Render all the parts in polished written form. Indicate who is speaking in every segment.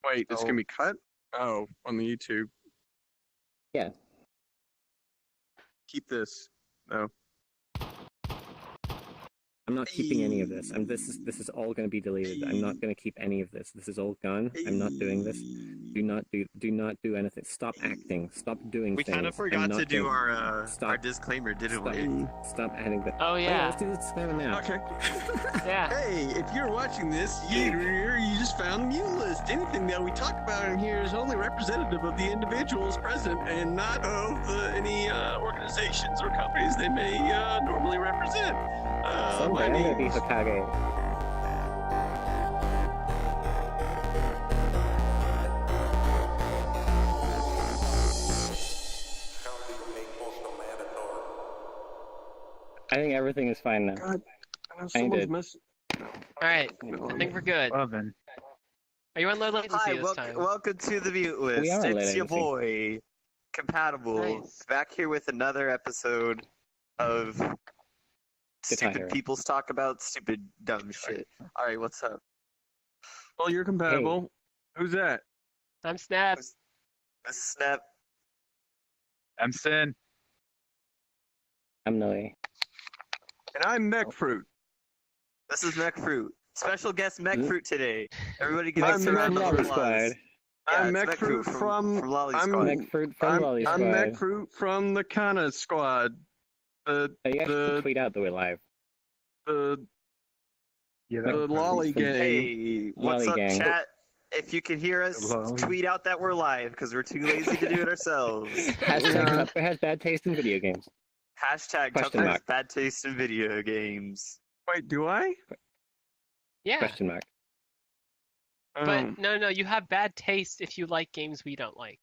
Speaker 1: Wait, it's
Speaker 2: Oh.
Speaker 1: gonna be cut? Oh, on the YouTube.
Speaker 3: Yeah.
Speaker 1: Keep this. No.
Speaker 3: I'm not keeping any of this. This is all going to be deleted. I'm not going to keep any of this. This is all gone. I'm not doing this. Do not do anything. Stop acting. Stop doing
Speaker 2: We
Speaker 3: things.
Speaker 2: kind of forgot to do our disclaimer, didn't we?
Speaker 3: Stop adding that.
Speaker 4: Oh yeah.
Speaker 3: Let's do the disclaimer now.
Speaker 1: Okay.
Speaker 4: Yeah.
Speaker 1: Hey, if you're watching this, you just found the mute list. Anything that we talk about in here is only representative of the individuals present and not of any organizations or companies they may normally represent.
Speaker 3: Someday I'm going to be Hokage. I think everything is fine now.
Speaker 1: God, I
Speaker 3: someone's
Speaker 1: someone's missing.
Speaker 4: Alright, I think we're good.
Speaker 5: Oven.
Speaker 4: Are you on low latency
Speaker 2: Hi,
Speaker 4: this time?
Speaker 2: welcome to the mute list.
Speaker 3: We are on low
Speaker 2: It's your
Speaker 3: latency.
Speaker 2: boy, Compatible,
Speaker 4: Nice.
Speaker 2: back here with another episode of Stupid
Speaker 3: Hero.
Speaker 2: People's Talk About Stupid Dumb Shit. Alright, what's up?
Speaker 1: Well, you're compatible. Who's that?
Speaker 4: I'm Snap.
Speaker 2: This is Snap.
Speaker 5: I'm Sin.
Speaker 3: I'm Noe.
Speaker 1: And I'm Mech Fruit.
Speaker 2: This is Mech Fruit. Special guest Mech Fruit today. Everybody give
Speaker 1: I'm
Speaker 2: us a round
Speaker 1: Mech
Speaker 2: of
Speaker 3: Fruit
Speaker 2: applause.
Speaker 3: Squad.
Speaker 2: Yeah,
Speaker 1: I'm
Speaker 2: it's
Speaker 1: Mech Fruit from
Speaker 2: Lolly
Speaker 1: I'm
Speaker 2: Squad.
Speaker 3: Mech Fruit from Lolly Squad.
Speaker 1: I'm Mech Fruit from the Kana Squad.
Speaker 3: Oh, you actually
Speaker 1: the-
Speaker 3: tweet out that we're live.
Speaker 1: The
Speaker 5: Yeah,
Speaker 1: the Lolly gang.
Speaker 2: Hey, what's
Speaker 3: Lolly
Speaker 2: up,
Speaker 3: gang.
Speaker 2: chat? If you can hear us,
Speaker 5: Lolly.
Speaker 2: tweet out that we're live because we're too lazy to do it ourselves.
Speaker 3: Hashtag Tupper has bad taste in video games.
Speaker 2: Hashtag
Speaker 3: Question
Speaker 2: Tucker has
Speaker 3: mark.
Speaker 2: bad taste in video games.
Speaker 1: Wait, do I?
Speaker 4: Yeah.
Speaker 3: Question mark.
Speaker 4: But no, you have bad taste if you like games we don't like.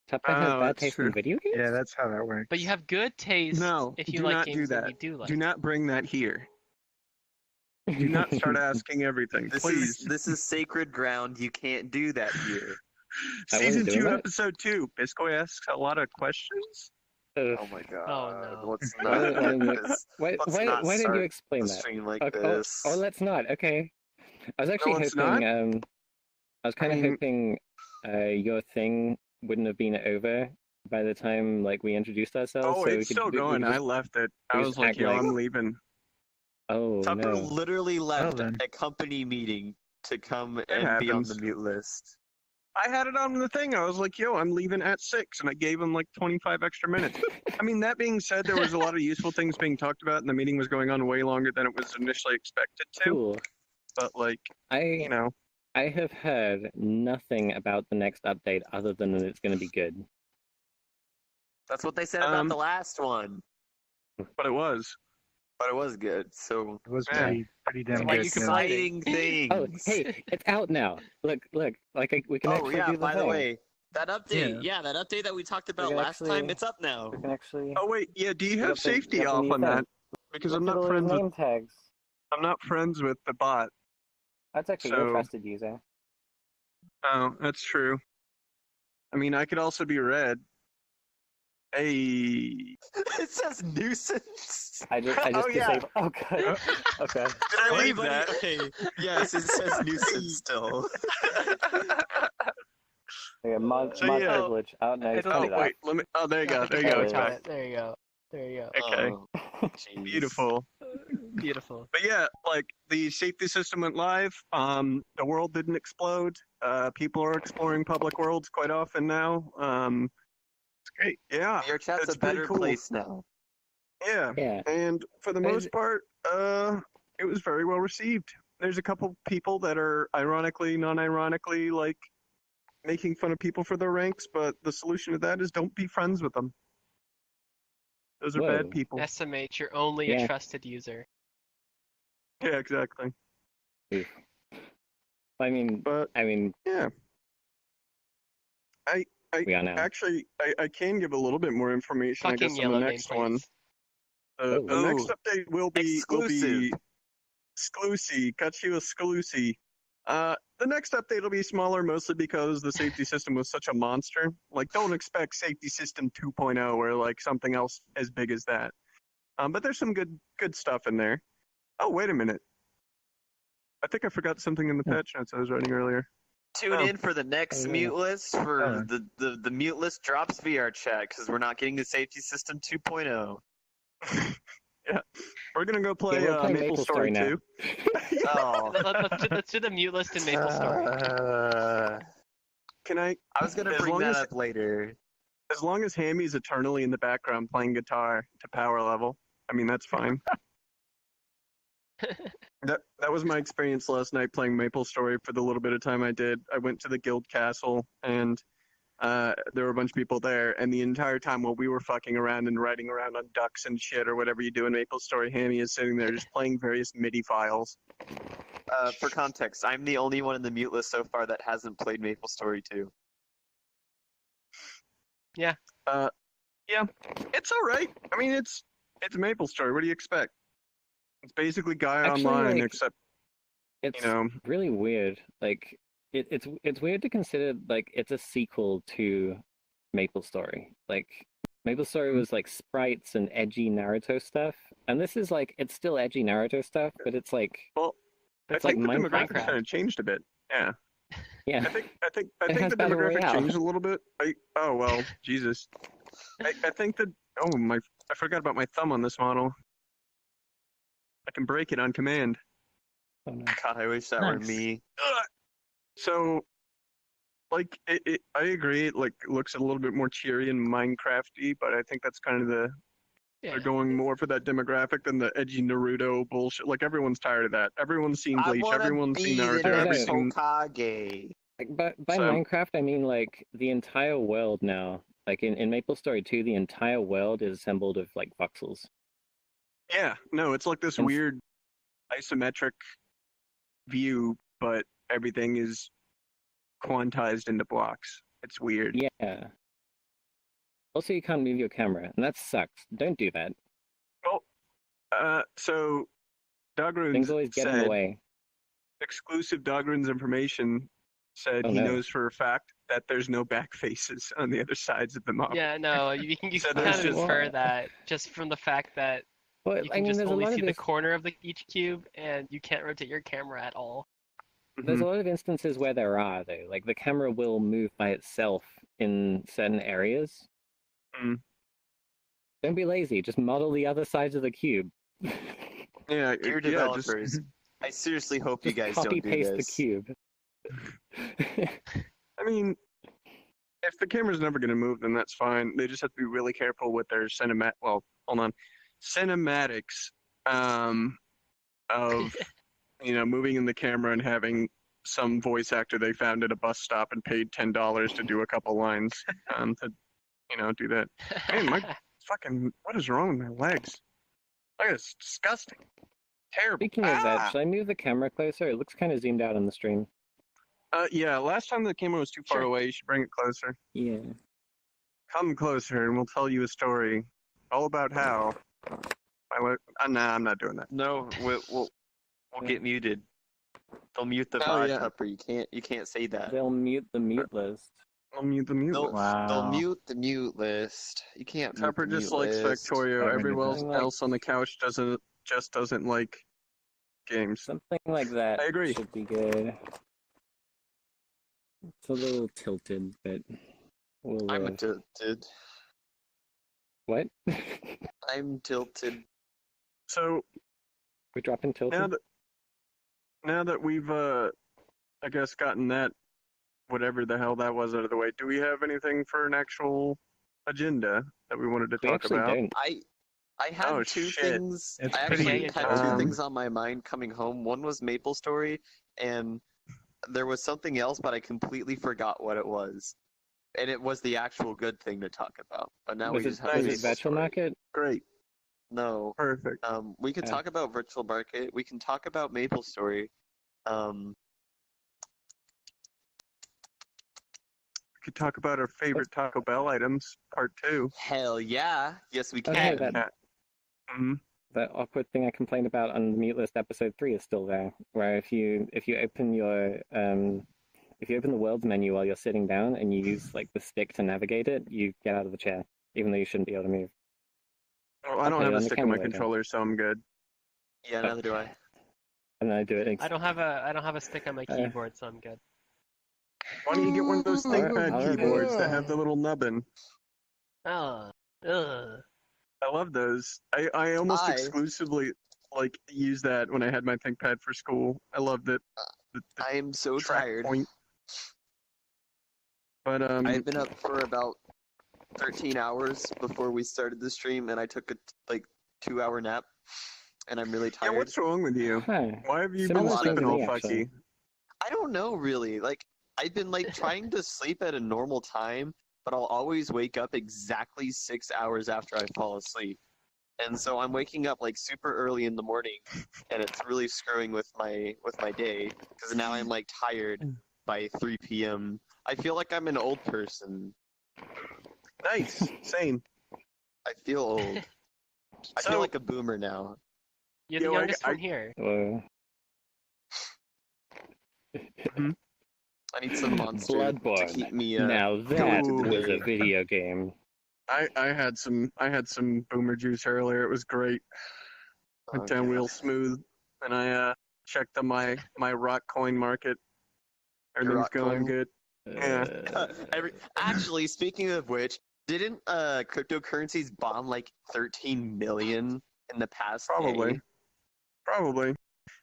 Speaker 3: Tupper has
Speaker 1: Oh,
Speaker 3: bad
Speaker 1: that's
Speaker 3: taste
Speaker 1: true.
Speaker 3: in video games?
Speaker 5: Yeah, that's how that works.
Speaker 4: But you have good taste
Speaker 1: No,
Speaker 4: if you
Speaker 1: do
Speaker 4: like
Speaker 1: not do
Speaker 4: games that
Speaker 1: that.
Speaker 4: we do like.
Speaker 1: Do not bring that here. Do not start asking everything, please.
Speaker 2: This is sacred ground. You can't do that here.
Speaker 3: I wasn't
Speaker 1: Season
Speaker 3: doing
Speaker 1: 2,
Speaker 3: that.
Speaker 1: Episode 2. Bisco asks a lot of questions.
Speaker 3: Ugh.
Speaker 2: Oh my god.
Speaker 4: Oh, no.
Speaker 2: Let's
Speaker 3: Why-
Speaker 2: not
Speaker 3: why-
Speaker 2: do this.
Speaker 3: Why,
Speaker 2: Let's
Speaker 3: why,
Speaker 2: not
Speaker 3: why didn't you
Speaker 2: start
Speaker 3: explain
Speaker 2: the
Speaker 3: that?
Speaker 2: stream like
Speaker 3: Okay,
Speaker 2: this.
Speaker 3: or let's not. Okay. I was actually
Speaker 1: let's
Speaker 3: hoping.
Speaker 1: not?
Speaker 3: I was kind of
Speaker 1: mean-
Speaker 3: hoping your thing wouldn't have been over by the time we introduced ourselves.
Speaker 1: Oh,
Speaker 3: so we
Speaker 1: it's
Speaker 3: could
Speaker 1: still
Speaker 3: we
Speaker 1: going.
Speaker 3: just-
Speaker 1: I left it. I
Speaker 3: we
Speaker 1: was
Speaker 3: just
Speaker 1: like,
Speaker 3: act
Speaker 1: yo,
Speaker 3: like-
Speaker 1: I'm leaving.
Speaker 3: Oh
Speaker 2: Tucker
Speaker 3: no.
Speaker 2: literally left
Speaker 5: then.
Speaker 2: a company meeting to come and be on the
Speaker 1: happens.
Speaker 2: mute list.
Speaker 1: I had it on the thing. I was like, yo, I'm leaving at 6, and I gave him like 25 extra minutes. I mean, that being said, there was a lot of useful things being talked about, and the meeting was going on way longer than it was initially expected to.
Speaker 3: Cool.
Speaker 1: But, like,
Speaker 3: I
Speaker 1: you know,
Speaker 3: I have heard nothing about the next update other than that it's going to be good.
Speaker 2: That's what they said about
Speaker 1: Um,
Speaker 2: the last one.
Speaker 1: but it was.
Speaker 2: But it was good, so
Speaker 5: It was
Speaker 1: Yeah.
Speaker 5: pretty damn
Speaker 4: why
Speaker 5: good.
Speaker 4: you
Speaker 5: yeah.
Speaker 2: exciting things.
Speaker 3: Oh, hey, it's out now. Look. We can
Speaker 2: Oh
Speaker 3: actually
Speaker 2: yeah,
Speaker 3: do the
Speaker 2: by the
Speaker 3: thing.
Speaker 2: way, that update, that update that we talked about
Speaker 3: can
Speaker 2: last
Speaker 3: actually-
Speaker 2: time, it's up now.
Speaker 3: We can actually.
Speaker 1: Oh, wait, yeah, do you
Speaker 3: Look
Speaker 1: have
Speaker 3: up the-
Speaker 1: safety
Speaker 3: look up the
Speaker 1: off
Speaker 3: new
Speaker 1: on
Speaker 3: thing.
Speaker 1: that? Because I'm
Speaker 3: Look at
Speaker 1: not
Speaker 3: all
Speaker 1: friends
Speaker 3: these
Speaker 1: with
Speaker 3: name tags.
Speaker 1: I'm not friends with the bot.
Speaker 3: That's actually
Speaker 1: So-
Speaker 3: your trusted user.
Speaker 1: Oh, that's true. I mean, I could also be red. Hey.
Speaker 2: It says nuisance.
Speaker 3: I just
Speaker 2: Oh, yeah.
Speaker 3: disabled. Oh god. Okay.
Speaker 2: Did I leave
Speaker 1: that?
Speaker 2: that? Okay. Yes, it says nuisance still.
Speaker 3: Okay, mod
Speaker 1: So, yeah.
Speaker 3: privilege. Oh no, you
Speaker 4: I don't
Speaker 1: Oh,
Speaker 3: turned it
Speaker 1: wait, let me. Oh, there you go. There you
Speaker 3: There
Speaker 1: go.
Speaker 3: we
Speaker 1: It's
Speaker 3: go.
Speaker 1: back.
Speaker 4: There you go. There you go.
Speaker 1: Okay.
Speaker 2: Oh, jeez.
Speaker 1: Beautiful.
Speaker 4: Beautiful.
Speaker 1: But yeah, like the safety system went live. The world didn't explode. People are exploring public worlds quite often now. It's great. Yeah.
Speaker 2: Your chat's
Speaker 1: It's
Speaker 2: a
Speaker 1: pretty
Speaker 2: better
Speaker 1: cool.
Speaker 2: place now.
Speaker 1: Yeah.
Speaker 3: Yeah.
Speaker 1: And for the
Speaker 3: I-
Speaker 1: most part, it was very well received. There's a couple people that are ironically, non-ironically, like making fun of people for their ranks, but the solution to that is don't be friends with them. Those are
Speaker 3: Whoa.
Speaker 1: bad people.
Speaker 4: Estimate you're only
Speaker 3: Yeah.
Speaker 4: a trusted user.
Speaker 1: Yeah, exactly.
Speaker 3: I mean,
Speaker 1: But yeah,
Speaker 3: we are now.
Speaker 1: actually, I can give a little bit more information. I
Speaker 4: Fucking
Speaker 1: guess on
Speaker 4: yellow
Speaker 1: the next one.
Speaker 4: nameplates.
Speaker 1: The next update will be
Speaker 2: Exclusive.
Speaker 1: exclusive. Got you exclusive. The next update will be smaller, mostly because the safety system was such a monster. Like, don't expect safety system 2.0 or like something else as big as that. But there's some good stuff in there. Oh, wait a minute. I think I forgot something in the patch notes I was writing earlier.
Speaker 2: Tune in for the next
Speaker 3: Oh,
Speaker 2: mute list for
Speaker 5: Oh.
Speaker 2: the mute list drops VR chat because we're not getting the safety system 2.0.
Speaker 1: We're gonna go play,
Speaker 3: we're playing
Speaker 1: Maple Story
Speaker 3: now.
Speaker 1: 2.
Speaker 2: Oh.
Speaker 4: Let's do the mute list in Maple Story.
Speaker 1: Can I?
Speaker 2: I was gonna
Speaker 1: As
Speaker 2: bring
Speaker 1: long
Speaker 2: that
Speaker 1: as-
Speaker 2: up later.
Speaker 1: As long as Hammy's eternally in the background playing guitar to power level, I mean that's fine. That was my experience last night playing Maple Story for the little bit of time I did. I went to the guild castle and there were a bunch of people there, and the entire time while we were fucking around and riding around on ducks and shit or whatever you do in Maple Story, Hammy is sitting there just playing various MIDI files.
Speaker 2: For context, I'm the only one in the mute list so far that hasn't played Maple Story 2.
Speaker 1: Yeah, it's all right. I mean, it's Maple Story. What do you expect? It's basically Guy
Speaker 3: Actually,
Speaker 1: Online,
Speaker 3: like,
Speaker 1: except
Speaker 3: It's
Speaker 1: you know,
Speaker 3: really weird. Like it's weird to consider like it's a sequel to Maple Story. Like Maple Story was like sprites and edgy Naruto stuff, and this is like it's still edgy Naruto stuff, but it's like
Speaker 1: well,
Speaker 3: it's
Speaker 1: I
Speaker 3: like
Speaker 1: think the demographic
Speaker 3: Minecraft.
Speaker 1: kind of changed a bit. Yeah,
Speaker 3: Yeah,
Speaker 1: I think
Speaker 3: It has
Speaker 1: the
Speaker 3: Battle
Speaker 1: demographic
Speaker 3: Royale.
Speaker 1: changed a little bit. Oh well, Jesus. I think that I forgot about my thumb on this model. I can break it on command.
Speaker 3: Oh, no.
Speaker 2: God, I wish that were
Speaker 5: Nice.
Speaker 2: me.
Speaker 1: So, like, I agree. It like looks a little bit more cheery and Minecrafty, but I think that's kind of
Speaker 4: Yeah.
Speaker 1: they're going more for that demographic than the edgy Naruto bullshit. Like everyone's tired of that. Everyone's seen
Speaker 2: I
Speaker 1: Bleach.
Speaker 2: wanna
Speaker 1: Everyone's seen
Speaker 2: be the
Speaker 1: Naruto.
Speaker 3: No, no.
Speaker 2: next
Speaker 1: Everything.
Speaker 2: Hokage.
Speaker 3: Like, but by
Speaker 1: So-
Speaker 3: Minecraft, I mean like the entire world now. Like in Maple Story 2, the entire world is assembled of like voxels.
Speaker 1: Yeah, no, it's like this
Speaker 3: And-
Speaker 1: weird isometric view, but everything is quantized into blocks. It's weird.
Speaker 3: Yeah. Also, you can't move your camera, and that sucks. Don't do that.
Speaker 1: So Dogrunes
Speaker 3: Things always get in the
Speaker 1: said
Speaker 3: way.
Speaker 1: exclusive Dogrunes information said
Speaker 3: Oh,
Speaker 1: he
Speaker 3: no.
Speaker 1: knows for a fact that there's no back faces on the other sides of the model.
Speaker 4: Yeah, no, you can
Speaker 1: So
Speaker 4: kind
Speaker 1: there's
Speaker 4: of
Speaker 1: just-
Speaker 4: infer that just from the fact that
Speaker 3: But
Speaker 4: you
Speaker 3: I
Speaker 4: can
Speaker 3: mean,
Speaker 4: just
Speaker 3: there's a
Speaker 4: only
Speaker 3: lot
Speaker 4: see
Speaker 3: of
Speaker 4: the corner of each cube, and you can't rotate your camera at all.
Speaker 3: there's
Speaker 1: Mhm.
Speaker 3: a lot of instances where there are though. Like the camera will move by itself in certain areas.
Speaker 1: Mm.
Speaker 3: Don't be lazy. Just model the other sides of the cube.
Speaker 1: Yeah,
Speaker 2: Dear
Speaker 1: yeah,
Speaker 2: developers, I seriously hope you guys
Speaker 3: copy
Speaker 2: don't do
Speaker 3: paste
Speaker 2: this.
Speaker 3: the cube.
Speaker 1: I mean, if the camera's never going to move, then that's fine. They just have to be really careful with their cinematics of moving in the camera and having some voice actor they found at a bus stop and paid $10 to do a couple lines to do that. Man, what is wrong with my legs? Like, it's disgusting. Terrible.
Speaker 3: Speaking of that, should I move the camera closer? It looks kind of zoomed out on the stream.
Speaker 1: Yeah, last time the camera was too far
Speaker 4: Sure.
Speaker 1: away. You should bring it closer.
Speaker 3: Yeah.
Speaker 1: Come closer and we'll tell you a story all about how nah, I'm not doing that.
Speaker 2: No, we'll get muted. They'll mute the
Speaker 1: Oh,
Speaker 2: VOD
Speaker 1: yeah.
Speaker 2: Tupper. You can't say that.
Speaker 3: They'll mute the mute list.
Speaker 1: I'll mute the mute
Speaker 2: They'll,
Speaker 1: list.
Speaker 5: Wow.
Speaker 2: they'll mute the mute list. You can't mute
Speaker 1: Tupper
Speaker 2: the
Speaker 1: just
Speaker 2: mute
Speaker 1: likes
Speaker 2: list.
Speaker 1: Factorio.
Speaker 5: Sorry,
Speaker 1: Everyone
Speaker 3: Nicholas.
Speaker 1: else on the couch doesn't like games.
Speaker 3: Something like that
Speaker 1: I agree.
Speaker 3: should be good. It's a little tilted, but we'll
Speaker 2: I'm tilted.
Speaker 3: what?
Speaker 2: I'm tilted.
Speaker 1: So
Speaker 3: We're dropping tilted?
Speaker 1: now that we've I guess gotten that whatever the hell that was out of the way, do we have anything for an actual agenda that we wanted to
Speaker 3: We
Speaker 1: talk
Speaker 3: actually
Speaker 1: about?
Speaker 3: don't.
Speaker 2: I had
Speaker 1: Oh,
Speaker 2: two
Speaker 1: shit.
Speaker 2: things.
Speaker 5: It's
Speaker 2: I
Speaker 5: pretty
Speaker 2: actually had two
Speaker 1: Um,
Speaker 2: things on my mind coming home. One was Maple Story, and there was something else, but I completely forgot what it was. And it was the actual good thing to talk about. But now
Speaker 3: Was
Speaker 2: we
Speaker 3: it,
Speaker 2: just have
Speaker 3: was it
Speaker 2: Maple
Speaker 3: Virtual
Speaker 2: Story.
Speaker 3: Market?
Speaker 1: Great.
Speaker 2: No.
Speaker 1: Perfect.
Speaker 2: We can
Speaker 3: Yeah.
Speaker 2: talk about Virtual Market. We can talk about Maple Story.
Speaker 1: We could talk about our favorite Taco Bell items, part 2.
Speaker 2: Hell yeah. Yes, we
Speaker 3: Oh,
Speaker 2: can.
Speaker 3: hey, that,
Speaker 1: hmm
Speaker 3: that awkward thing I complained about on the mute list episode 3 is still there. Where if you open your if you open the world's menu while you're sitting down and you use like the stick to navigate it, you get out of the chair, even though you shouldn't be able to move.
Speaker 1: Well, I don't
Speaker 3: Okay,
Speaker 1: have a
Speaker 3: on the
Speaker 1: stick on my
Speaker 3: camera later.
Speaker 1: controller, so I'm good.
Speaker 2: Yeah, neither do I.
Speaker 3: And then I do it.
Speaker 4: I don't have a stick on my
Speaker 3: Uh.
Speaker 4: keyboard, so I'm good.
Speaker 1: Why don't you get one of those ThinkPad
Speaker 3: Alright.
Speaker 1: keyboards that have the little nubbin?
Speaker 4: Oh, ugh.
Speaker 1: I love those. I almost
Speaker 2: I-
Speaker 1: exclusively like use that when I had my ThinkPad for school. I loved it. The
Speaker 2: I am so
Speaker 1: track
Speaker 2: tired.
Speaker 1: point. But
Speaker 2: I've been up for about 13 hours before we started the stream, and I took a 2-hour nap, and I'm really
Speaker 1: yeah,
Speaker 2: tired.
Speaker 1: what's wrong with you?
Speaker 3: Huh.
Speaker 1: Why have you
Speaker 3: Similar
Speaker 1: been
Speaker 2: thing
Speaker 1: sleeping
Speaker 2: to
Speaker 1: all
Speaker 3: me,
Speaker 1: fucky?
Speaker 3: actually.
Speaker 2: I don't know really. Like I've been trying to sleep at a normal time, but I'll always wake up exactly 6 hours after I fall asleep. And so I'm waking up super early in the morning, and it's really screwing with my day because now I'm tired by 3 p.m. I feel like I'm an old person.
Speaker 1: Nice, same.
Speaker 2: I feel old. I
Speaker 1: So-
Speaker 2: feel like a boomer now.
Speaker 4: You're the
Speaker 1: Yo,
Speaker 4: youngest
Speaker 1: I-
Speaker 4: one here.
Speaker 3: Whoa.
Speaker 2: I need some monster to
Speaker 3: Bloodborne.
Speaker 2: keep me.
Speaker 3: Now that
Speaker 1: Ooh.
Speaker 3: was a video game.
Speaker 1: I had some boomer juice earlier. It was great. Went down
Speaker 2: God.
Speaker 1: real smooth, and I checked on my rock coin market. Everything's
Speaker 2: rock
Speaker 1: going
Speaker 2: coin?
Speaker 1: good. Yeah.
Speaker 2: Actually, speaking of which, didn't cryptocurrencies bomb 13 million in the past
Speaker 1: Probably.
Speaker 2: day?
Speaker 1: Probably.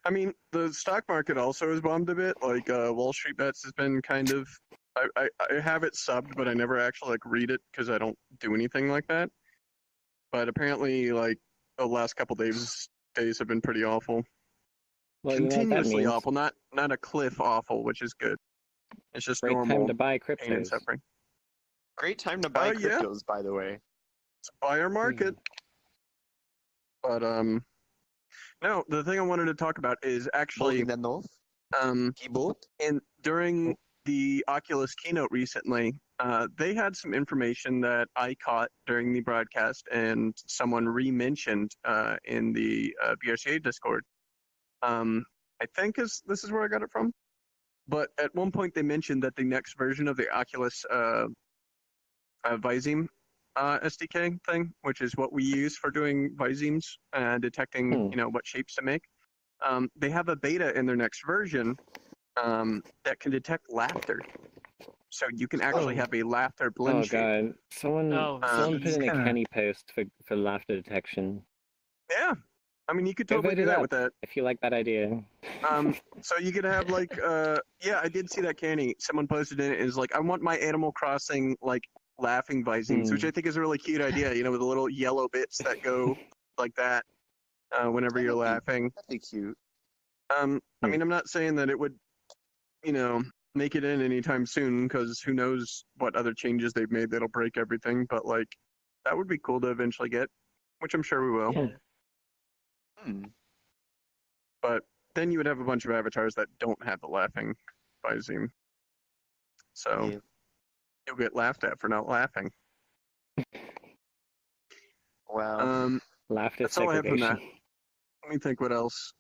Speaker 1: I mean, the stock market also has bombed a bit. Wall Street Bets has been kind of. I have it subbed, but I never actually read it because I don't do anything like that. But apparently, the last couple days have been pretty awful.
Speaker 3: Well, you know what that
Speaker 1: Continuously
Speaker 3: means.
Speaker 1: awful, not a cliff awful, which is good. It's just
Speaker 3: Great
Speaker 1: normal
Speaker 3: time to buy
Speaker 1: pain and
Speaker 3: cryptos.
Speaker 1: suffering.
Speaker 2: Great time to buy
Speaker 1: Yeah.
Speaker 2: cryptos, by the way.
Speaker 1: It's a buyer market. But no, the thing I wanted to talk about is actually
Speaker 2: Holding that north keyboard.
Speaker 1: and during the Oculus keynote recently, they had some information that I caught during the broadcast, and someone re-mentioned in the BRCA Discord. I think this is where I got it from. But at one point, they mentioned that the next version of the Oculus Visime SDK thing, which is what we use for doing Visemes and detecting, what shapes to make. They have a beta in their next version that can detect laughter. So you can actually have a laughter blend
Speaker 3: Oh
Speaker 1: shape.
Speaker 3: god, someone put in a
Speaker 5: kinda-
Speaker 3: Kenny post for laughter detection.
Speaker 1: Yeah. I mean, you could
Speaker 3: Go
Speaker 1: totally
Speaker 3: vote
Speaker 1: do
Speaker 3: it
Speaker 1: that
Speaker 3: up
Speaker 1: with that.
Speaker 3: if you like that idea.
Speaker 1: So you could have yeah, I did see that, Canny. Someone posted in it is I want my Animal Crossing laughing Visemes, which I think is a really cute idea. With the little yellow bits that go like that whenever you're laughing.
Speaker 2: That'd be cute.
Speaker 1: I mean, I'm not saying that it would, make it in anytime soon, because who knows what other changes they've made that'll break everything. But that would be cool to eventually get, which I'm sure we will.
Speaker 4: Yeah.
Speaker 1: But then you would have a bunch of avatars that don't have the laughing Viseme. So
Speaker 2: Yeah.
Speaker 1: you'll get laughed at for not laughing.
Speaker 2: Wow.
Speaker 3: Laughter
Speaker 1: That's all I have from
Speaker 3: segregation.
Speaker 1: that. Let me think what else.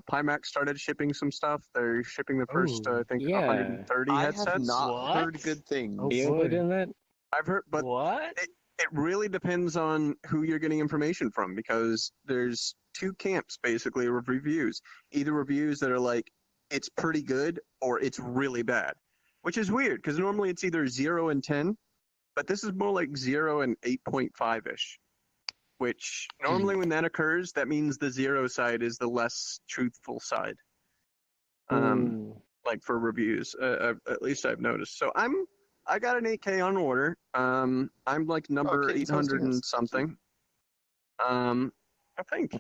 Speaker 1: Pimax started shipping some stuff. They're shipping the first,
Speaker 5: Ooh.
Speaker 1: I think,
Speaker 3: Yeah.
Speaker 1: 130
Speaker 2: I
Speaker 1: headsets.
Speaker 2: have not
Speaker 4: What?
Speaker 2: heard good things.
Speaker 5: Oh,
Speaker 3: You
Speaker 5: boy.
Speaker 3: included in that?
Speaker 1: I've heard, but
Speaker 4: What?
Speaker 1: it really depends on who you're getting information from, because there's two camps basically of reviews. Either reviews that are it's pretty good or it's really bad, which is weird because normally it's either 0 and 10, but this is more 0 and 8.5-ish, which normally when that occurs, that means the 0 side is the less truthful side. For reviews, at least I've noticed. So I got an 8K on order. I'm number
Speaker 2: Kitty's
Speaker 1: 800
Speaker 2: hosting
Speaker 1: and
Speaker 2: us.
Speaker 1: something. I think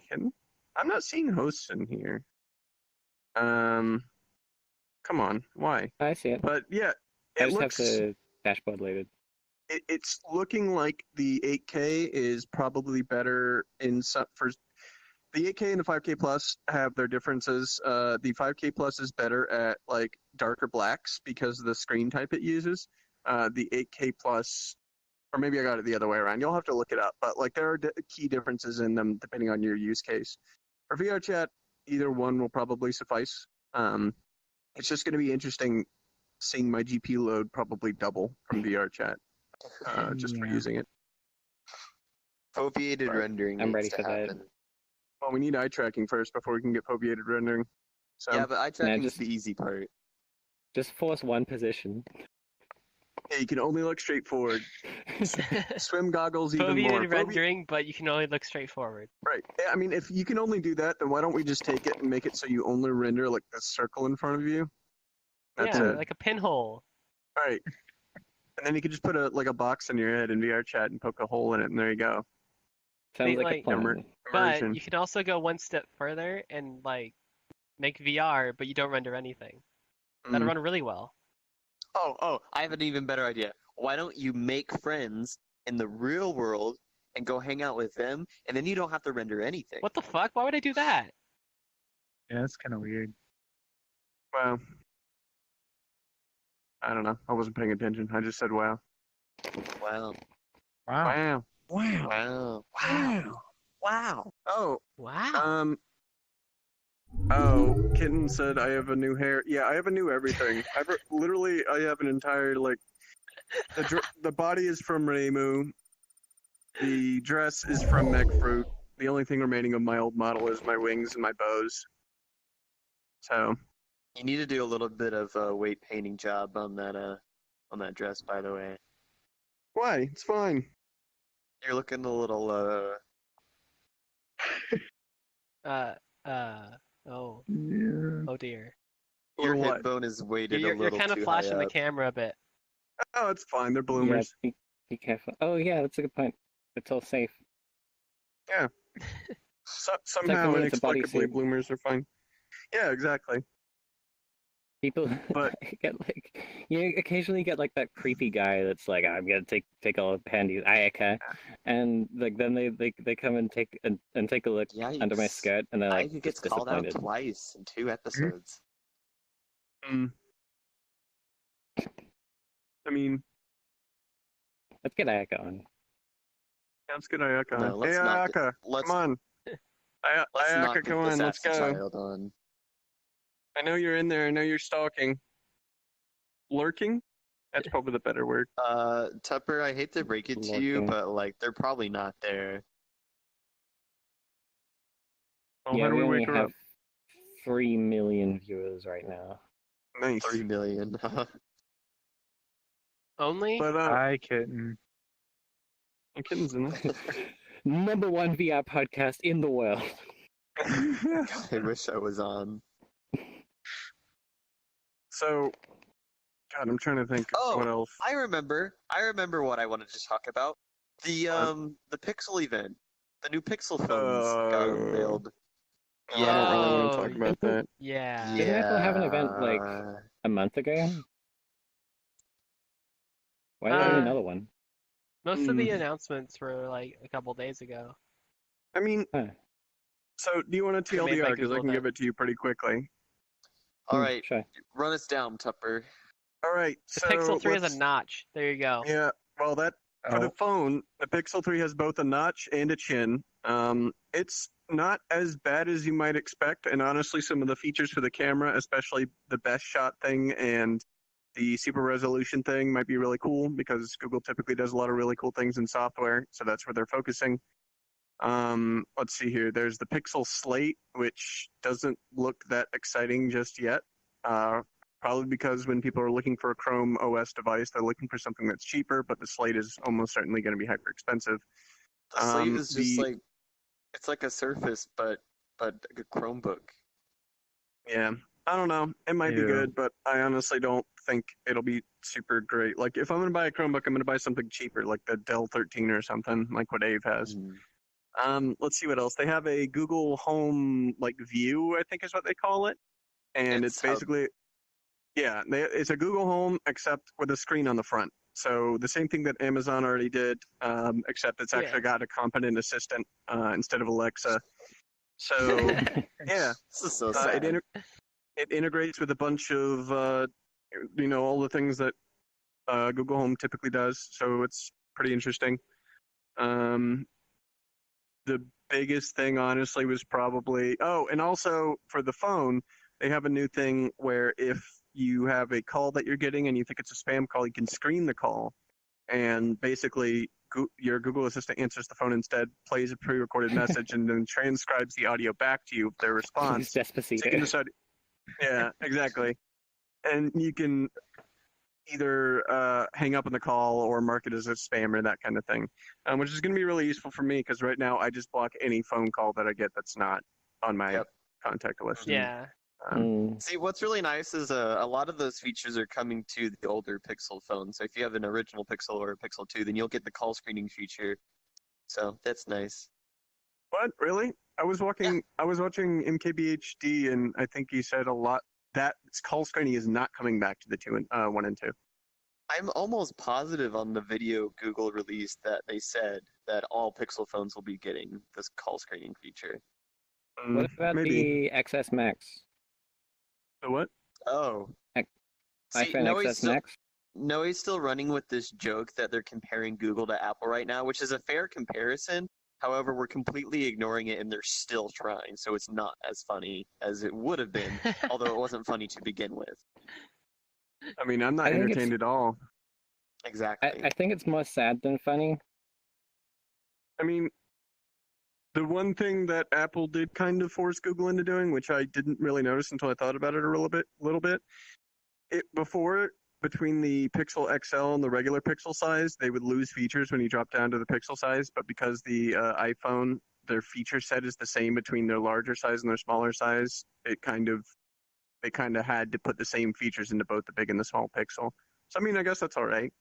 Speaker 1: I'm not seeing hosts in here. Come on, why?
Speaker 3: I see it.
Speaker 1: But yeah,
Speaker 3: I
Speaker 1: it
Speaker 3: just
Speaker 1: looks.
Speaker 3: have the dashboard loaded.
Speaker 1: It's looking like the 8K is probably better in some for. The 8K and the 5K Plus have their differences. The 5K Plus is better at darker blacks because of the screen type it uses. The 8K Plus, or maybe I got it the other way around. You'll have to look it up. But there are key differences in them depending on your use case. For VR chat, either one will probably suffice. It's just going to be interesting seeing my GPU load probably double from VR chat just for
Speaker 5: Yeah.
Speaker 1: using it.
Speaker 2: Foveated
Speaker 1: Right.
Speaker 2: rendering
Speaker 3: I'm
Speaker 2: needs
Speaker 3: ready
Speaker 2: to
Speaker 3: for that.
Speaker 2: happen.
Speaker 1: Well, we need eye tracking first before we can get foveated rendering. So
Speaker 2: Yeah, but eye tracking is
Speaker 3: just-
Speaker 2: the easy part.
Speaker 3: Just force one position.
Speaker 1: yeah, you can only look straight forward. Swim goggles even more.
Speaker 4: Foveated rendering, but you can only look straight forward.
Speaker 1: Right. Yeah, I mean, if you can only do that, then why don't we just take it and make it so you only render like the circle in front of you? That's
Speaker 4: yeah,
Speaker 1: it.
Speaker 4: like a pinhole.
Speaker 1: Right. And then you could just put a box in your head in VR chat and poke a hole in it, and there you go.
Speaker 3: Sounds like
Speaker 4: like-
Speaker 3: a plan.
Speaker 4: But
Speaker 1: Immersion.
Speaker 4: you can also go one step further and like make VR, but you don't render anything. That'll
Speaker 1: Mm.
Speaker 4: run really well.
Speaker 2: Oh, I have an even better idea. Why don't you make friends in the real world and go hang out with them, and then you don't have to render anything?
Speaker 4: What the fuck? Why would I do that?
Speaker 5: Yeah, that's kind of weird.
Speaker 1: Wow. I don't know. I wasn't paying attention. I just said wow.
Speaker 2: Wow.
Speaker 5: Wow.
Speaker 1: Wow.
Speaker 2: Wow.
Speaker 1: Wow.
Speaker 2: Wow.
Speaker 1: Oh,
Speaker 4: Wow.
Speaker 1: Oh, Kitten said I have a new hair. Yeah, I have a new everything. Literally, I have an entire like. The body is from Reimu. The dress is from Megfruit. The only thing remaining of my old model is my wings and my bows. So.
Speaker 2: You need to do a little bit of a weight painting job on that dress, by the way.
Speaker 1: Why? It's fine.
Speaker 2: You're looking a little
Speaker 4: Oh.
Speaker 5: Yeah.
Speaker 4: Oh dear.
Speaker 2: your
Speaker 1: Or
Speaker 2: hip
Speaker 1: what?
Speaker 2: bone is weighted a
Speaker 4: You're
Speaker 2: little
Speaker 4: kind of
Speaker 2: too
Speaker 4: flashing
Speaker 2: high
Speaker 4: the
Speaker 2: up.
Speaker 4: camera a bit.
Speaker 1: Oh, it's fine. They're bloomers.
Speaker 3: Yeah, be careful. Oh yeah, that's a good point. It's all safe.
Speaker 1: Somehow,
Speaker 3: like it's a
Speaker 1: inexplicably,
Speaker 3: bodysuit.
Speaker 1: bloomers are fine. Yeah, exactly.
Speaker 3: People
Speaker 1: But-
Speaker 3: get like you occasionally get like that creepy guy that's like I'm gonna take all the panties, Ayaka, and like then they come and take a look
Speaker 2: Yikes.
Speaker 3: under my skirt and they're like
Speaker 2: He gets
Speaker 3: just
Speaker 2: called out
Speaker 3: disappointed.
Speaker 2: twice in 2 episodes.
Speaker 1: Mm. I mean,
Speaker 3: Let's get Ayaka on.
Speaker 1: let's get Ayaka.
Speaker 2: No,
Speaker 1: on.
Speaker 2: let's
Speaker 1: Hey,
Speaker 2: not
Speaker 1: Ayaka,
Speaker 2: Let's
Speaker 1: come on.
Speaker 2: let's not
Speaker 1: Ayaka,
Speaker 2: get
Speaker 1: come
Speaker 2: the
Speaker 1: on, let's
Speaker 2: sassy
Speaker 1: go.
Speaker 2: child on.
Speaker 1: I know you're in there. I know you're stalking. Lurking? That's probably the better word.
Speaker 2: Tupper, I hate to break it to you,
Speaker 3: Looking.
Speaker 2: but like they're probably not there.
Speaker 1: Well,
Speaker 3: Yeah,
Speaker 1: how do
Speaker 3: we
Speaker 1: we
Speaker 3: only
Speaker 1: wake her
Speaker 3: have
Speaker 1: up?
Speaker 3: 3 million viewers right now.
Speaker 1: Nice.
Speaker 2: 3 million.
Speaker 4: Only?
Speaker 1: But,
Speaker 5: Hi, kitten.
Speaker 1: the kitten's in there.
Speaker 3: Number 1 VR podcast in the world.
Speaker 2: I wish I was on.
Speaker 1: So, God, I'm trying to think
Speaker 2: Oh,
Speaker 1: what else.
Speaker 2: I remember what I wanted to talk about. The Pixel event. The new Pixel phones got unveiled.
Speaker 1: I don't really want to
Speaker 4: Oh,
Speaker 1: talk about that.
Speaker 4: Yeah.
Speaker 3: Didn't Apple have an event, like, a month ago? Why do they have
Speaker 4: Uh,
Speaker 3: another one?
Speaker 4: Most of the
Speaker 1: Mm.
Speaker 4: announcements were like a couple days ago.
Speaker 1: I mean,
Speaker 3: Huh.
Speaker 1: so do you want to
Speaker 4: They made
Speaker 1: TLDR?
Speaker 4: by
Speaker 1: Because I
Speaker 4: Google
Speaker 1: can
Speaker 4: that.
Speaker 1: give it to you pretty quickly.
Speaker 2: All right,
Speaker 3: Sure.
Speaker 2: run us down, Tupper.
Speaker 1: All right.
Speaker 4: The
Speaker 1: So
Speaker 4: Pixel 3 has
Speaker 1: let's-
Speaker 4: a notch. There you go.
Speaker 1: Yeah. Well, that for the
Speaker 5: Oh,
Speaker 1: phone, the Pixel 3 has both a notch and a chin. It's not as bad as you might expect, and honestly, some of the features for the camera, especially the best shot thing and the super resolution thing, might be really cool because Google typically does a lot of really cool things in software, so that's where they're focusing. Let's see here. There's the Pixel Slate, which doesn't look that exciting just yet. Probably because when people are looking for a Chrome OS device, they're looking for something that's cheaper, but the Slate is almost certainly going to be hyper expensive.
Speaker 2: The Slate is just
Speaker 1: the-
Speaker 2: like it's like a Surface, but like a Chromebook.
Speaker 1: Yeah, I don't know. It might be
Speaker 5: Yeah.
Speaker 1: good, but I honestly don't think it'll be super great. Like, if I'm going to buy a Chromebook, I'm going to buy something cheaper, like the Dell 13 or something, like what Ave has. Let's see what else. They have a Google Home, like, View, I think is what they call it. And it's
Speaker 2: Hub.
Speaker 1: basically, yeah, it's a Google Home, except with a screen on the front. So the same thing that Amazon already did, except it's actually got a competent assistant instead of Alexa. So, yeah.
Speaker 2: This is so
Speaker 1: Uh,
Speaker 2: sad.
Speaker 1: it integrates with a bunch of all the things that Google Home typically does, so it's pretty interesting. The biggest thing, honestly, was probably and also for the phone, they have a new thing where if you have a call that you're getting and you think it's a spam call, you can screen the call, and basically your Google Assistant answers the phone instead, plays a pre-recorded message, and then transcribes the audio back to you with their response.
Speaker 3: It's
Speaker 1: So you can
Speaker 3: Despacito.
Speaker 1: decide, Yeah, exactly. And you can either hang up on the call or mark it as a spam or that kind of thing, which is going to be really useful for me because right now I just block any phone call that I get that's not on my
Speaker 2: Yep.
Speaker 1: contact list.
Speaker 4: Yeah.
Speaker 2: See, what's really nice is a lot of those features are coming to the older Pixel phones. So if you have an original Pixel or a Pixel 2, then you'll get the call screening feature. So that's nice.
Speaker 1: What really? I was watching MKBHD, and I think he said a lot that call screening is not coming back to the 1 and 2.
Speaker 2: I'm almost positive on the video Google released that they said that all Pixel phones will be getting this call screening feature.
Speaker 3: What about
Speaker 1: Maybe.
Speaker 3: the XS Max?
Speaker 1: The what?
Speaker 2: Oh.
Speaker 3: Like,
Speaker 2: See,
Speaker 3: iPhone XS Max?
Speaker 2: Noe's still running with this joke that they're comparing Google to Apple right now, which is a fair comparison. However, we're completely ignoring it and they're still trying, so it's not as funny as it would have been, although it wasn't funny to begin with.
Speaker 1: I mean, I'm not
Speaker 3: I think
Speaker 1: entertained at all.
Speaker 2: Exactly.
Speaker 3: I think it's more sad than funny.
Speaker 1: I mean, the one thing that Apple did kind of force Google into doing, which I didn't really notice until I thought about it a little bit, between the Pixel XL and the regular Pixel size, they would lose features when you drop down to the Pixel size. But because the iPhone, their feature set is the same between their larger size and their smaller size, they kind of had to put the same features into both the big and the small Pixel. So I mean, I guess that's all right.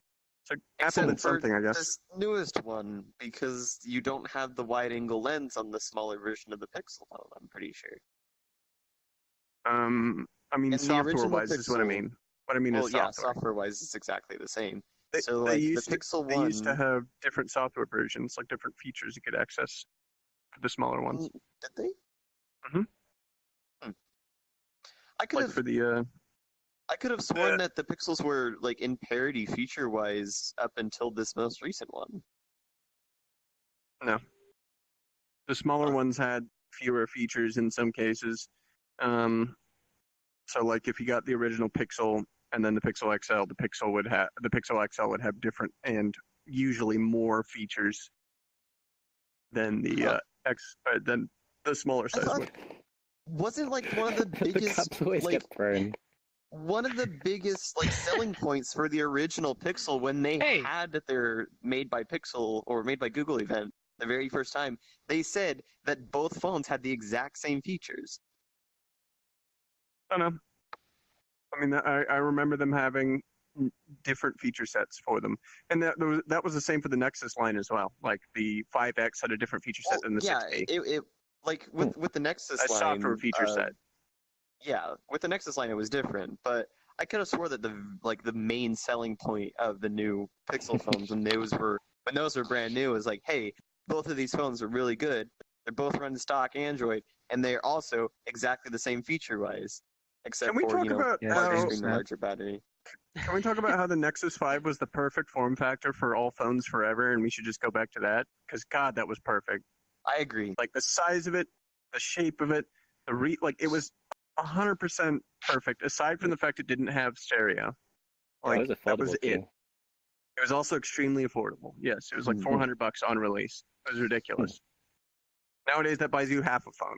Speaker 1: So Apple
Speaker 2: Except
Speaker 1: did something, I
Speaker 2: for
Speaker 1: guess.
Speaker 2: this newest one, because you don't have the wide-angle lens on the smaller version of the Pixel phone, I'm pretty sure.
Speaker 1: I mean,
Speaker 2: And the original
Speaker 1: software-wise is what I
Speaker 2: Pixel-
Speaker 1: mean. What I mean
Speaker 2: Well,
Speaker 1: is
Speaker 2: yeah,
Speaker 1: software.
Speaker 2: software-wise, it's exactly the same.
Speaker 1: They,
Speaker 2: So,
Speaker 1: they
Speaker 2: like, the
Speaker 1: used
Speaker 2: Pixel
Speaker 1: they
Speaker 2: 1...
Speaker 1: used to have different software versions, like different features you could access for the smaller ones.
Speaker 2: Did they?
Speaker 1: Mhm.
Speaker 2: I could
Speaker 1: Like
Speaker 2: have
Speaker 1: for the
Speaker 2: I could have sworn that the Pixels were like in parity feature-wise up until this most recent one.
Speaker 1: the smaller ones had fewer features in some cases. So like if you got the original Pixel and then the Pixel XL, the Pixel XL would have different and usually more features than the than the smaller
Speaker 2: I
Speaker 1: size
Speaker 2: thought
Speaker 1: would.
Speaker 2: wasn't like one of the
Speaker 3: The
Speaker 2: biggest
Speaker 3: cups always
Speaker 2: like
Speaker 3: get thrown.
Speaker 2: one of the biggest like selling points for the original Pixel when they
Speaker 4: Hey.
Speaker 2: had their made by Pixel or made by Google event the very first time, they said that both phones had the exact same features.
Speaker 1: I don't know. I mean, I remember them having different feature sets for them, and that was the same for the Nexus line as well. Like the 5X had a different feature set than the
Speaker 2: yeah,
Speaker 1: 6P.
Speaker 2: it like with the Nexus
Speaker 1: A
Speaker 2: line,
Speaker 1: software feature set.
Speaker 2: Yeah, with the Nexus line it was different, but I could have swore that the main selling point of the new Pixel phones when those were brand new was like, hey, both of these phones are really good. They're both running stock Android, and they're also exactly the same feature wise, except
Speaker 1: Can we
Speaker 2: for
Speaker 1: talk about
Speaker 2: larger
Speaker 1: how?
Speaker 2: screen and larger battery.
Speaker 1: Can we talk about how the Nexus 5 was the perfect form factor for all phones forever, and we should just go back to that? Because God, that was perfect.
Speaker 2: I agree.
Speaker 1: Like the size of it, the shape of it, like it was 100% perfect. Aside from the fact it didn't have stereo, like
Speaker 3: It was
Speaker 1: that
Speaker 3: affordable
Speaker 1: was it.
Speaker 3: too.
Speaker 1: It was also extremely affordable. Yes, it was like $400 on release. It was ridiculous. Nowadays, that buys you half a phone.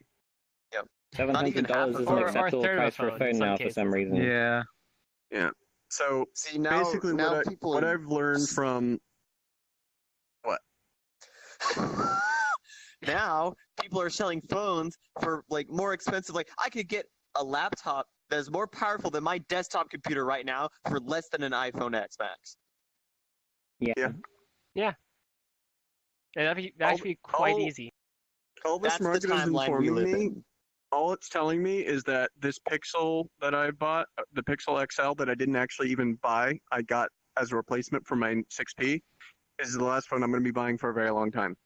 Speaker 2: Not even half
Speaker 3: $700
Speaker 2: of
Speaker 3: is
Speaker 2: it.
Speaker 3: an
Speaker 4: Or
Speaker 3: acceptable
Speaker 4: third of a
Speaker 3: price for a
Speaker 4: phone in
Speaker 3: phone
Speaker 4: some
Speaker 3: now for some
Speaker 4: cases.
Speaker 3: reason.
Speaker 5: Yeah.
Speaker 1: So
Speaker 2: See now,
Speaker 1: basically,
Speaker 2: now people
Speaker 1: what
Speaker 2: are
Speaker 1: I've learned from
Speaker 2: now people are selling phones for like more expensive. Like I could get a laptop that is more powerful than my desktop computer right now for less than an iPhone X Max.
Speaker 3: Yeah.
Speaker 1: Yeah.
Speaker 4: Yeah, that'd be quite
Speaker 1: I'll-
Speaker 4: easy.
Speaker 1: all this
Speaker 2: That's the
Speaker 1: market is
Speaker 2: timeline we
Speaker 1: informing
Speaker 2: live
Speaker 1: me.
Speaker 2: in.
Speaker 1: All it's telling me is that this Pixel that I bought, the Pixel XL that I didn't actually even buy, I got as a replacement for my 6P, is the last phone I'm going to be buying for a very long time.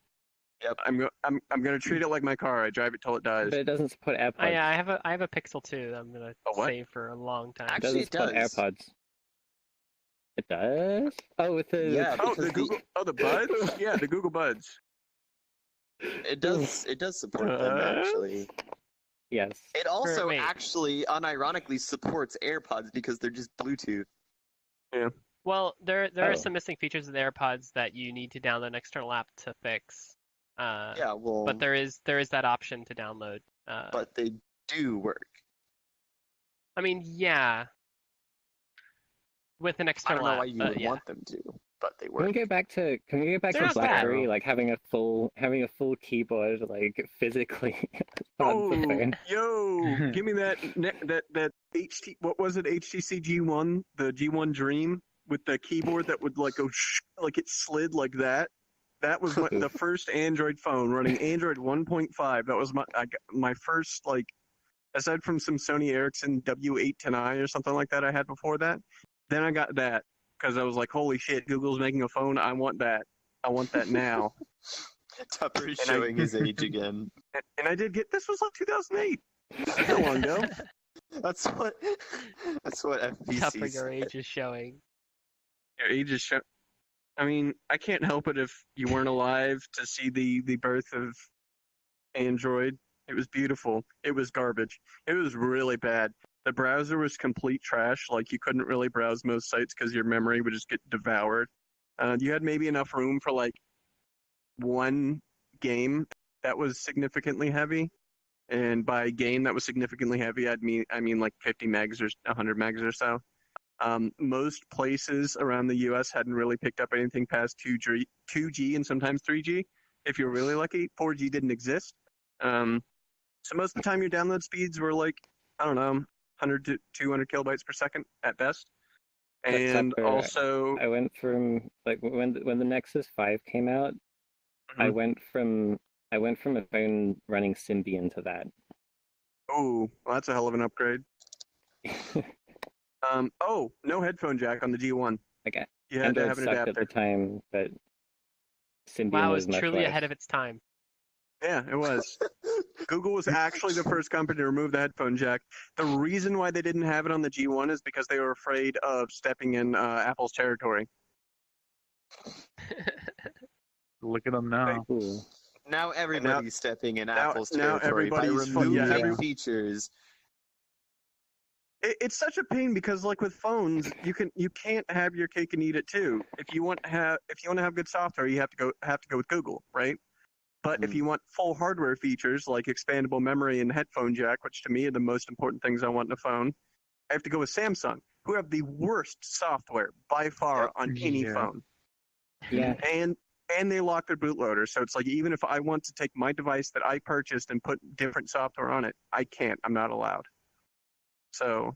Speaker 2: Yep.
Speaker 1: I'm going to treat it like my car. I drive it till it dies.
Speaker 3: But it doesn't support AirPods.
Speaker 4: Yeah, I have a Pixel 2 that I'm gonna
Speaker 1: A what?
Speaker 4: save for a long time.
Speaker 3: It
Speaker 2: Actually,
Speaker 3: doesn't
Speaker 2: it
Speaker 3: support
Speaker 2: does.
Speaker 3: AirPods. It does? Oh, with the
Speaker 2: Yeah,
Speaker 1: Oh,
Speaker 2: because
Speaker 1: the Google. Oh, the Buds. Yeah, the Google Buds.
Speaker 2: it does support them actually.
Speaker 3: Yes.
Speaker 2: It also
Speaker 4: wait.
Speaker 2: actually unironically supports AirPods because they're just Bluetooth.
Speaker 4: Well, there
Speaker 3: Oh.
Speaker 4: are some missing features of the AirPods that you need to download an external app to fix.
Speaker 2: Yeah, well,
Speaker 4: But there is that option to download.
Speaker 2: but they do work.
Speaker 4: I mean, yeah, with an
Speaker 2: I
Speaker 4: external
Speaker 2: don't know
Speaker 4: app,
Speaker 2: why you
Speaker 4: but
Speaker 2: would
Speaker 4: yeah.
Speaker 2: want them to, but they
Speaker 3: Can
Speaker 2: work.
Speaker 3: we go back to
Speaker 4: They're not bad.
Speaker 3: BlackBerry, like having a full keyboard, like physically on the
Speaker 1: Oh,
Speaker 3: phone?
Speaker 1: yo, give me that HT. What was it? HTC G1, the G1 Dream with the keyboard that would like go like it slid like that. That was the first Android phone running Android 1.5. That was my first, like, aside from some Sony Ericsson W810i or something like that I had before that. Then I got that because I was like, holy shit, Google's making a phone. I want that. I want that now.
Speaker 2: Tupper is
Speaker 1: And I-
Speaker 2: showing his age again.
Speaker 1: And I did get, this was like 2008. That's not long ago.
Speaker 2: That's what FBC
Speaker 4: Tupper, your
Speaker 2: said.
Speaker 4: age is showing.
Speaker 1: Your age is show. I mean, I can't help it if you weren't alive to see the birth of Android. It was beautiful. It was garbage. It was really bad. The browser was complete trash. Like, you couldn't really browse most sites because your memory would just get devoured. You had maybe enough room for like one game that was significantly heavy. And by game that was significantly heavy, I mean like 50 megs or 100 megs or so. Most places around the U.S. hadn't really picked up anything past 2G and sometimes 3G. If you're really lucky, 4G didn't exist. So most of the time your download speeds were like, I don't know, 100 to 200 kilobytes per second at best. And
Speaker 3: Tupper,
Speaker 1: also,
Speaker 3: I went from like when the Nexus 5 came out, I
Speaker 1: Mhm.
Speaker 3: went from a phone running Symbian to that.
Speaker 1: oh, well, that's a hell of an upgrade. Oh, no headphone jack on the G1.
Speaker 3: Like
Speaker 1: You had to
Speaker 3: Android
Speaker 1: have an
Speaker 3: sucked at
Speaker 1: adapter.
Speaker 3: the time, but Symbian
Speaker 4: WoW
Speaker 3: was
Speaker 4: is
Speaker 3: much
Speaker 4: truly
Speaker 3: worse.
Speaker 4: ahead of its time.
Speaker 1: Yeah, it was. Google was actually the first company to remove the headphone jack. The reason why they didn't have it on the G1 is because they were afraid of stepping in Apple's territory.
Speaker 5: Look at them now.
Speaker 3: Ooh.
Speaker 2: Now everybody's stepping in Apple's
Speaker 1: now
Speaker 2: territory by
Speaker 1: everybody's
Speaker 2: removing
Speaker 3: yeah.
Speaker 2: features.
Speaker 1: It's such a pain because, like, with phones, you can't have your cake and eat it too. If you want to have good software, you have to go with Google, right? But if you want full hardware features like expandable memory and headphone jack, which to me are the most important things I want in a phone, I have to go with Samsung, who have the worst software by far on any
Speaker 5: Yeah.
Speaker 1: phone.
Speaker 3: Yeah.
Speaker 1: And they lock their bootloader, so it's like even if I want to take my device that I purchased and put different software on it, I can't. I'm not allowed. So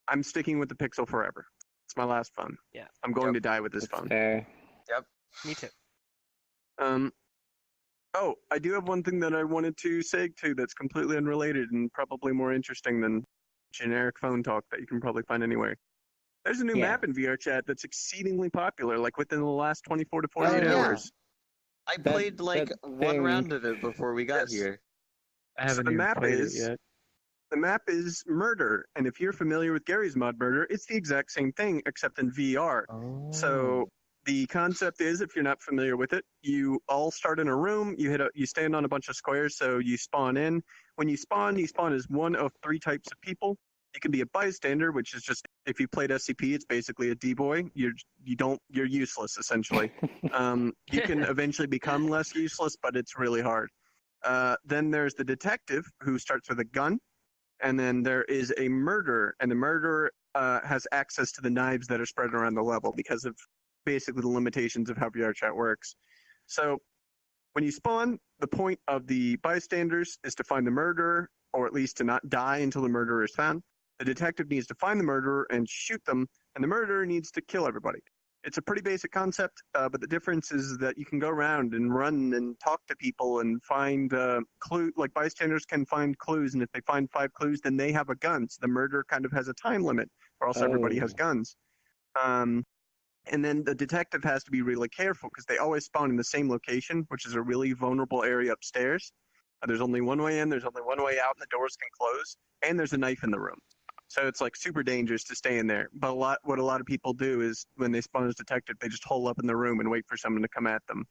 Speaker 1: I'm sticking with the Pixel forever. It's my last phone.
Speaker 4: Yeah.
Speaker 1: I'm going
Speaker 2: Yep.
Speaker 1: to die with this
Speaker 3: That's
Speaker 1: phone.
Speaker 3: fair.
Speaker 4: Me too.
Speaker 1: Oh, I do have one thing that I wanted to say too that's completely unrelated and probably more interesting than generic phone talk that you can probably find anywhere. There's a new
Speaker 3: Yeah.
Speaker 1: map in VRChat that's exceedingly popular, like within the last 24 to 48
Speaker 2: yeah.
Speaker 1: hours.
Speaker 2: I
Speaker 3: That-
Speaker 2: played like
Speaker 3: that
Speaker 2: one
Speaker 3: thing-
Speaker 2: round of it before we got
Speaker 1: Yes.
Speaker 2: here.
Speaker 5: I haven't
Speaker 1: the
Speaker 5: even
Speaker 1: map
Speaker 5: played
Speaker 1: is-
Speaker 5: it yet.
Speaker 1: The map is Murder, and if you're familiar with Gary's mod Murder, it's the exact same thing except in VR.
Speaker 5: Oh.
Speaker 1: So the concept is, if you're not familiar with it, you all start in a room. You stand on a bunch of squares, so you spawn in. When you spawn as one of three types of people. You can be a bystander, which is just, if you played SCP, it's basically a D-boy. You're useless essentially. You can eventually become less useless, but it's really hard. Then there's the detective who starts with a gun, and then there is a murderer, and the murderer has access to the knives that are spread around the level because of basically the limitations of how VRChat works. So when you spawn, the point of the bystanders is to find the murderer, or at least to not die until the murderer is found. The detective needs to find the murderer and shoot them, and the murderer needs to kill everybody. It's a pretty basic concept, but the difference is that you can go around and run and talk to people and find clues. Like, bystanders can find clues, and if they find 5 clues, then they have a gun. So the murderer kind of has a time limit, or else everybody has guns. And then the detective has to be really careful because they always spawn in the same location, which is a really vulnerable area upstairs. There's only one way in, there's only one way out, and the doors can close, and there's a knife in the room. So it's like super dangerous to stay in there. But what a lot of people do is when they spawn as detective, they just hole up in the room and wait for someone to come at them.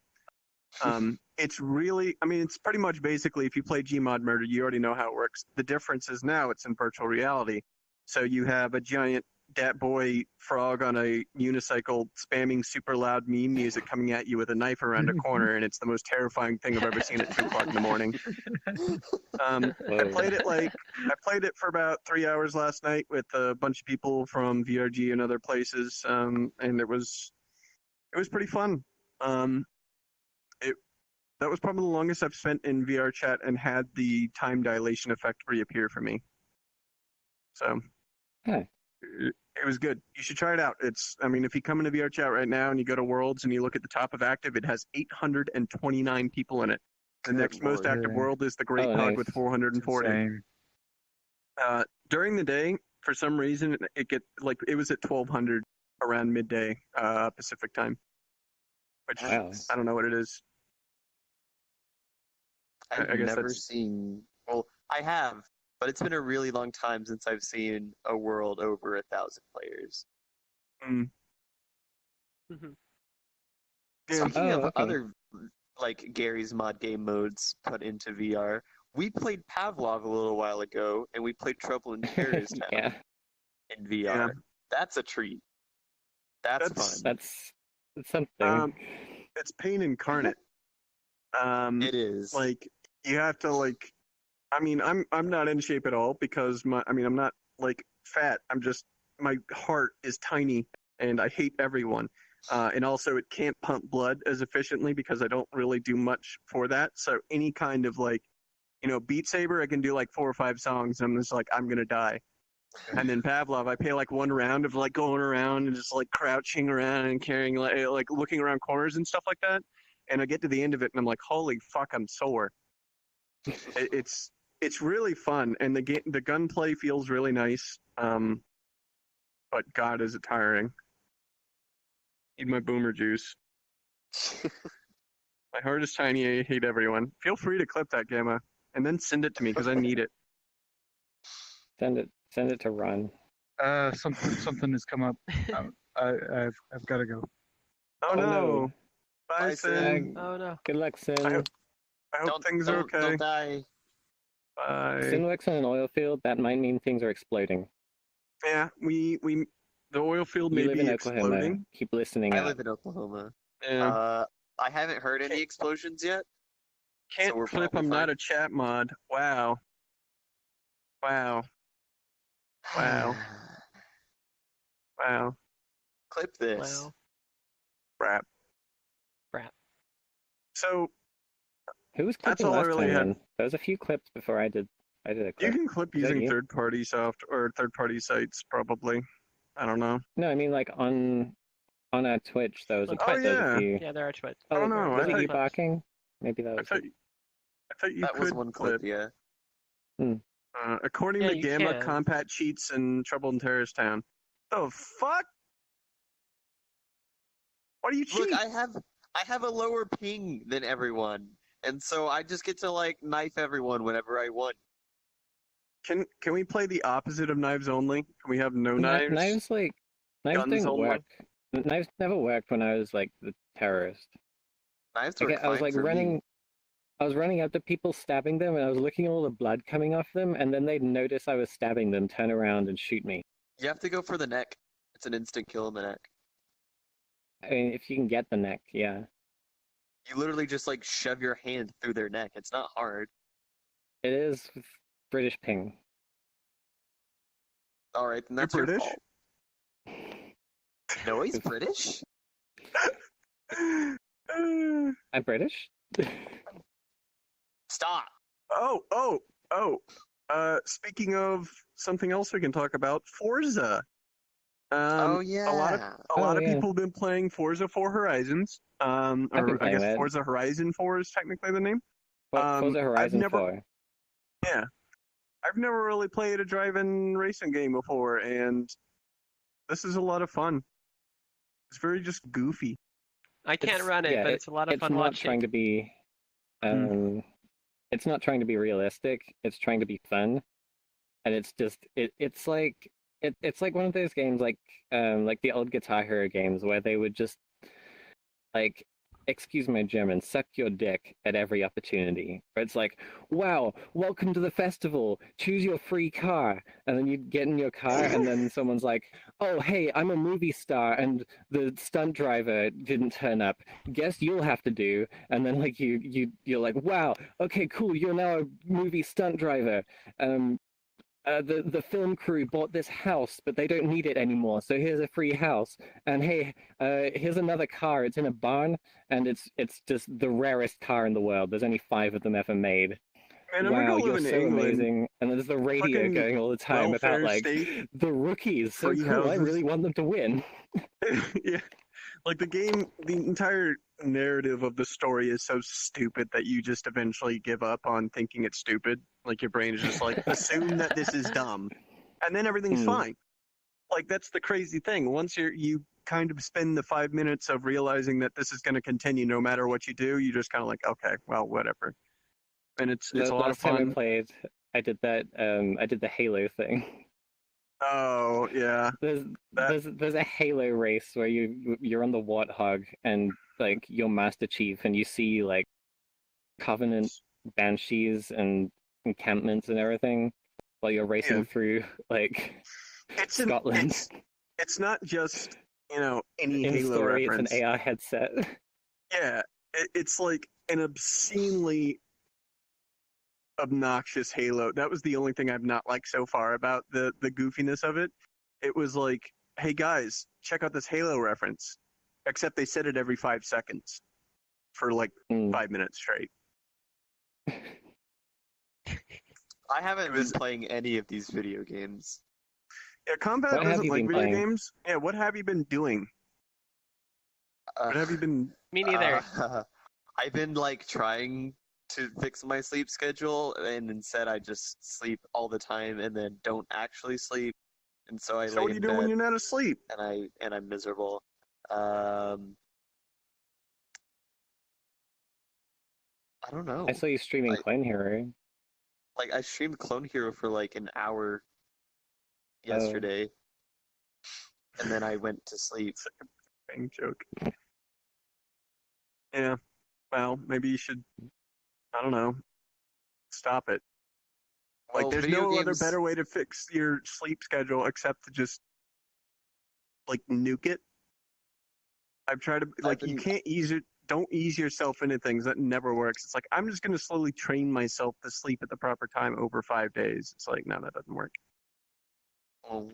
Speaker 1: It's really, I mean, it's pretty much basically, if you play Gmod Murder, you already know how it works. The difference is now it's in virtual reality. So you have a giant dat boy frog on a unicycle spamming super loud meme music coming at you with a knife around a corner, and it's the most terrifying thing I've ever seen at 2 o'clock in the morning. I
Speaker 3: Whoa.
Speaker 1: played it for about 3 hours last night with a bunch of people from VRG and other places, and it was pretty fun. That was probably the longest I've spent in VR chat and had the time dilation effect reappear for me. So,
Speaker 3: Huh.
Speaker 1: it was good. You should try it out. If you come into VR chat right now and you go to Worlds and you look at the top of active, it has 829 people in it. The next most
Speaker 5: Lord.
Speaker 1: active world is the Great
Speaker 3: Oh,
Speaker 1: Pod
Speaker 3: nice.
Speaker 1: with 440.
Speaker 5: Insane.
Speaker 1: During the day, for some reason, it was at 1200 around midday Pacific time, which
Speaker 3: Wow.
Speaker 1: I don't know what it is.
Speaker 2: I've
Speaker 1: I guess
Speaker 2: never
Speaker 1: that's-
Speaker 2: seen. Well, I have, but it's been a really long time since I've seen a world over 1,000 players.
Speaker 1: Mm.
Speaker 4: Mhm.
Speaker 1: Yeah.
Speaker 2: Speaking of
Speaker 3: okay.
Speaker 2: other, like Gary's mod game modes put into VR, we played Pavlov a little while ago, and we played Trouble in Terrorist Town
Speaker 3: Yeah,
Speaker 2: in VR.
Speaker 1: Yeah.
Speaker 2: That's a treat. That's
Speaker 1: That's-
Speaker 2: fun.
Speaker 3: that's something.
Speaker 1: It's pain incarnate.
Speaker 2: It is.
Speaker 1: Like you have to I'm not in shape at all because I'm not like fat. My heart is tiny and I hate everyone. And also it can't pump blood as efficiently because I don't really do much for that. So any kind of Beat Saber, I can do like 4 or 5 songs and I'm just like, I'm gonna die. And then Pavlov, I pay like 1 round of like going around and just like crouching around and carrying like looking around corners and stuff like that. And I get to the end of it and I'm like, holy fuck, I'm sore. It's really fun and the gunplay feels really nice. But God, is it tiring. Need my boomer juice. My heart is tiny. I hate everyone. Feel free to clip that, Gamma, and then send it to me because I need it.
Speaker 3: Send it to Ron.
Speaker 5: Something has come up. I've got to go.
Speaker 1: Oh,
Speaker 3: Oh,
Speaker 1: no.
Speaker 3: no.
Speaker 1: Bye,
Speaker 2: Bye,
Speaker 1: Sin.
Speaker 2: Sin.
Speaker 4: Oh no.
Speaker 3: Good luck, Sin.
Speaker 1: I hope things are okay.
Speaker 2: Don't die.
Speaker 1: Bye.
Speaker 3: Sin works on an oil field. That might mean things are exploding.
Speaker 1: Yeah, the oil field
Speaker 3: You
Speaker 1: may
Speaker 3: live
Speaker 1: be
Speaker 3: in Oklahoma.
Speaker 1: exploding.
Speaker 3: Keep listening
Speaker 2: I
Speaker 3: up.
Speaker 2: live in Oklahoma.
Speaker 1: Yeah.
Speaker 2: I haven't heard any explosions yet.
Speaker 1: Can't
Speaker 2: so we're
Speaker 1: clip.
Speaker 2: probably
Speaker 1: I'm not
Speaker 2: fine.
Speaker 1: a chat mod. Wow. Wow. Wow. Wow.
Speaker 2: Clip this.
Speaker 4: Wow.
Speaker 1: Crap.
Speaker 4: Crap.
Speaker 1: So
Speaker 3: Who was
Speaker 1: That's
Speaker 3: clipping
Speaker 1: all I
Speaker 3: last
Speaker 1: really
Speaker 3: time?
Speaker 1: had.
Speaker 3: Then? There was a few clips before I did a
Speaker 1: you
Speaker 3: clip.
Speaker 1: can clip
Speaker 3: Is that
Speaker 1: using
Speaker 3: you?
Speaker 1: third-party third-party sites, probably. I don't know.
Speaker 3: No, I mean like on our Twitch. There was a
Speaker 4: On
Speaker 3: clip.
Speaker 1: Twitch.
Speaker 3: There was
Speaker 1: yeah.
Speaker 3: a few.
Speaker 4: Yeah, there are Twitch.
Speaker 1: I don't know,
Speaker 3: Was
Speaker 1: I
Speaker 3: it you
Speaker 1: thought-
Speaker 3: barking? Maybe that
Speaker 1: I
Speaker 3: was.
Speaker 1: thought you
Speaker 2: That
Speaker 1: could
Speaker 2: was one clip, yeah.
Speaker 1: According
Speaker 4: Yeah,
Speaker 1: to
Speaker 4: you
Speaker 1: Gamma,
Speaker 4: can.
Speaker 1: combat cheats in Trouble in Terrorist Town. The fuck? Why do you cheat?
Speaker 2: Look, I have a lower ping than everyone, and so I just get to like knife everyone whenever I want.
Speaker 1: Can we play the opposite of knives only? Can we have no
Speaker 3: Knives
Speaker 1: knives?
Speaker 3: knives
Speaker 1: Guns
Speaker 3: didn't
Speaker 1: only?
Speaker 3: work. Knives never worked when I was like the terrorist.
Speaker 2: Knives
Speaker 3: Like,
Speaker 2: work
Speaker 3: I was
Speaker 2: fine
Speaker 3: like
Speaker 2: for
Speaker 3: running.
Speaker 2: me.
Speaker 3: I was running up to people, stabbing them, and I was looking at all the blood coming off them, and then they'd notice I was stabbing them, turn around, and shoot me.
Speaker 2: You have to go for the neck. It's an instant kill in the neck.
Speaker 3: I mean, if you can get the neck, yeah.
Speaker 2: You literally just like shove your hand through their neck. It's not hard.
Speaker 3: It is with British ping.
Speaker 2: All right, then
Speaker 1: You're
Speaker 2: that's your
Speaker 1: British?
Speaker 2: fault. No, he's British.
Speaker 3: I'm British?
Speaker 2: Stop.
Speaker 1: Speaking of something else we can talk about, Forza.
Speaker 2: Oh yeah.
Speaker 1: A lot of
Speaker 3: yeah.
Speaker 1: people have been playing Forza 4 Horizons.
Speaker 3: been
Speaker 1: Or I
Speaker 3: playing
Speaker 1: guess
Speaker 3: that.
Speaker 1: Forza Horizon 4 is technically the name.
Speaker 3: Forza
Speaker 1: I've
Speaker 3: Horizon
Speaker 1: never-
Speaker 3: 4.
Speaker 1: Yeah. I've never really played a drive-in racing game before, and this is a lot of fun. It's very just goofy.
Speaker 4: I can't
Speaker 3: It's-
Speaker 4: run it,
Speaker 3: yeah,
Speaker 4: but it's a lot of
Speaker 3: It's
Speaker 4: fun
Speaker 3: not
Speaker 4: watching.
Speaker 3: trying to be... It's not trying to be realistic. It's trying to be fun. And it's just... It's like one of those games like the old Guitar Hero games where they would just... Like, excuse my German, suck your dick at every opportunity. Where it's like, wow, welcome to the festival. Choose your free car. And then you get in your car, and then someone's like, oh, hey, I'm a movie star, and the stunt driver didn't turn up. Guess you'll have to do. And then like you're like, wow, okay, cool. You're now a movie stunt driver. The film crew bought this house, but they don't need it anymore. So here's a free house, and hey, here's another car. It's in a barn, and it's just the rarest car in the world. There's only 5 of them ever made.
Speaker 1: Man, I'm
Speaker 3: Wow,
Speaker 1: gonna
Speaker 3: you're
Speaker 1: live in
Speaker 3: so
Speaker 1: England.
Speaker 3: amazing. And there's the radio
Speaker 1: Fucking
Speaker 3: going all the time about
Speaker 1: welfare
Speaker 3: like
Speaker 1: state,
Speaker 3: the rookies. So
Speaker 1: free
Speaker 3: cool. I
Speaker 1: houses.
Speaker 3: really want them to win.
Speaker 1: Yeah, like the entire narrative of the story is so stupid that you just eventually give up on thinking it's stupid. Like your brain is just like, assume that this is dumb, and then everything's fine. Like that's the crazy thing. Once you kind of spend the 5 minutes of realizing that this is going to continue no matter what you do, you just kind of like, okay, well, whatever. And it's
Speaker 3: The
Speaker 1: a lot of
Speaker 3: last time I
Speaker 1: fun.
Speaker 3: played, I did that. I did the Halo thing.
Speaker 1: Oh yeah,
Speaker 3: There's a Halo race where you're on the Warthog and like you're Master Chief and you see like Covenant banshees and encampments and everything while you're racing
Speaker 1: Yeah.
Speaker 3: through like Scotland.
Speaker 1: It's not just any
Speaker 3: In
Speaker 1: Halo
Speaker 3: story,
Speaker 1: reference.
Speaker 3: it's an AR headset.
Speaker 1: Yeah, it's like an obscenely obnoxious Halo. That was the only thing I've not liked so far about the goofiness of it. It was like, hey guys, check out this Halo reference. Except they said it every 5 seconds for like 5 minutes straight.
Speaker 2: I haven't been playing any of these video games.
Speaker 1: Yeah, Combat
Speaker 3: What have
Speaker 1: doesn't
Speaker 3: you
Speaker 1: like
Speaker 3: been
Speaker 1: video
Speaker 3: playing?
Speaker 1: games. Yeah, what have you been doing? What have you been?
Speaker 4: Me neither.
Speaker 2: I've been like trying to fix my sleep schedule, and instead I just sleep all the time and then don't actually sleep, and so I
Speaker 1: So
Speaker 2: lay
Speaker 1: what do you
Speaker 2: in
Speaker 1: do when
Speaker 2: bed
Speaker 1: you're not asleep?
Speaker 2: and I'm miserable. I don't know.
Speaker 3: I saw you streaming
Speaker 2: Like-
Speaker 3: Clone Hero.
Speaker 2: Like I streamed Clone Hero for like an hour
Speaker 3: Oh.
Speaker 2: yesterday, and then I went to sleep.
Speaker 1: Bang joke. Yeah. Well, maybe you should. I don't know. Stop it. Like,
Speaker 2: Well,
Speaker 1: there's
Speaker 2: video
Speaker 1: no other
Speaker 2: games-
Speaker 1: better way to fix your sleep schedule except to just like nuke it. I've tried to like you
Speaker 2: been-
Speaker 1: can't ease it. Don't ease yourself into things. That never works. It's like I'm just gonna slowly train myself to sleep at the proper time over 5 days. It's like no, that doesn't work.
Speaker 2: Oh,